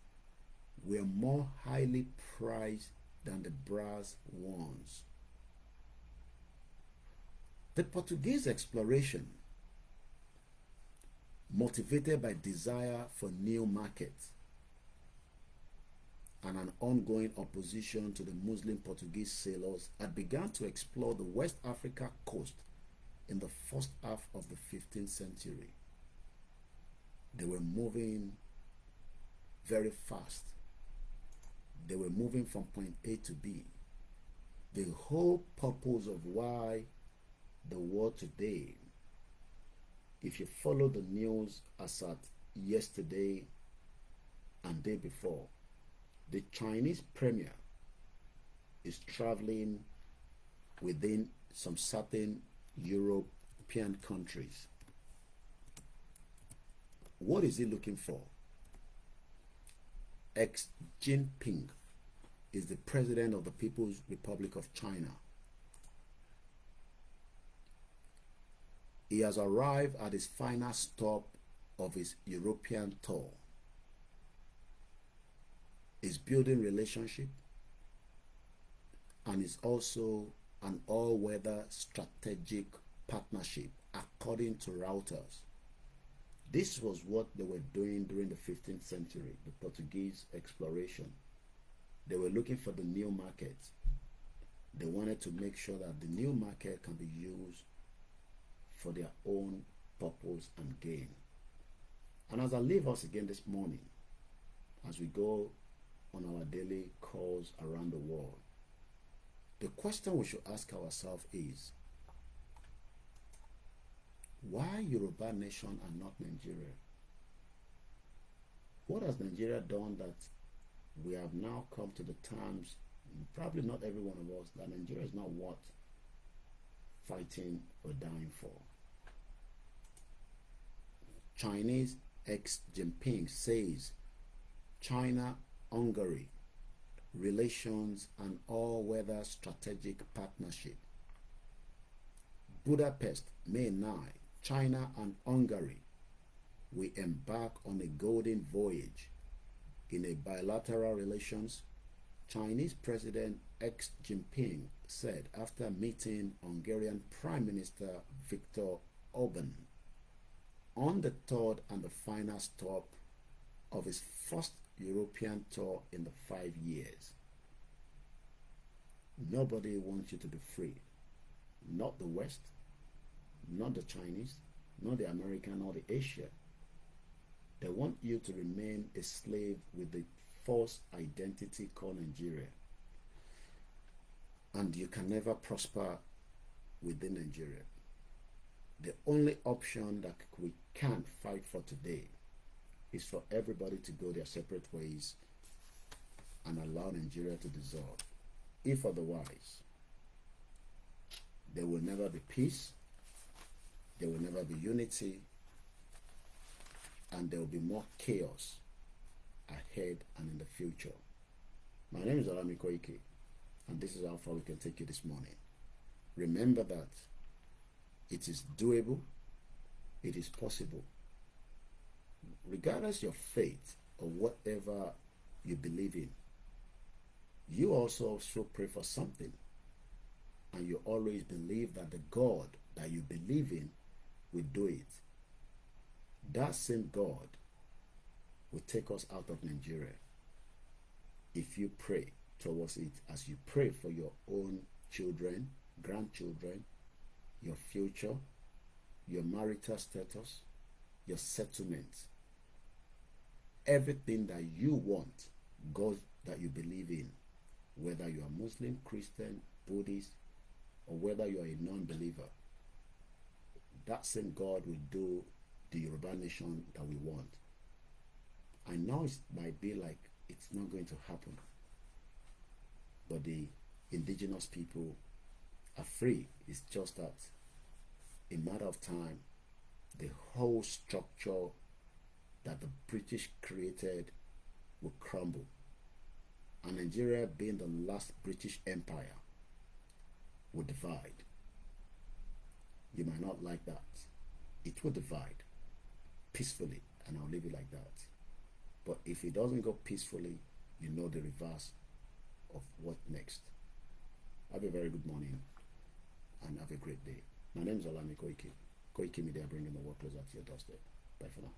were more highly prized than the brass ones. The Portuguese exploration, motivated by desire for new markets and an ongoing opposition to the Muslim Portuguese sailors, had begun to explore the West Africa coast in the first half of the 15th century. They were moving very fast. They were moving from point A to B. The whole purpose of why the world today, if you follow the news as at yesterday and day before, the Chinese premier is traveling within some certain European countries. What is he looking for? Xi Jinping is the president of the People's Republic of China. He has arrived at his final stop of his European tour. He's building relationship and is also an all-weather strategic partnership, according to Reuters. This was what they were doing during the 15th century, the Portuguese exploration. They were looking for the new market. They wanted to make sure that the new market can be used for their own purpose and gain. And as I leave us again this morning, as we go on our daily calls around the world, the question we should ask ourselves is, why Yoruba nation and not Nigeria? What has Nigeria done that we have now come to the terms, probably not every one of us, that Nigeria is not worth fighting or dying for? Chinese Xi Jinping says China-Hungary relations and all-weather strategic partnership. Budapest, May 9, China and Hungary will embark on a golden voyage in a bilateral relations, Chinese President Xi Jinping said after meeting Hungarian Prime Minister Viktor Orban on the third and the final stop of his first European tour in the 5 years. Nobody wants you to be free. Not the West, not the Chinese, not the American, not the Asia. They want you to remain a slave with the false identity called Nigeria. And you can never prosper within Nigeria. The only option that we can fight for today is for everybody to go their separate ways and allow Nigeria to dissolve. If otherwise, there will never be peace, there will never be unity, and there will be more chaos ahead and in the future. My name is OLAYOMI KOIKI, and this is how far we can take you this morning. Remember that it is doable, it is possible. Regardless your faith or whatever you believe in, you also should pray for something, and you always believe that the God that you believe in will do it. That same God will take us out of Nigeria if you pray towards it, as you pray for your own children, grandchildren, your future, your marital status, your settlement, everything that you want, God that you believe in, whether you are Muslim, Christian, Buddhist, or whether you are a non-believer, that same God will do the Yoruba nation that we want. I know it might be like it's not going to happen, but the indigenous people are free. It's just that in a matter of time, the whole structure that the British created will crumble. And Nigeria, being the last British empire, will divide. You might not like that. It will divide peacefully, and I'll leave it like that. But if it doesn't go peacefully, you know the reverse of what next. Have a very good morning and have a great day. My name is OLAYOMI KOIKI. Koikimedia, bringing the world closer to your doorstep. Bye for now.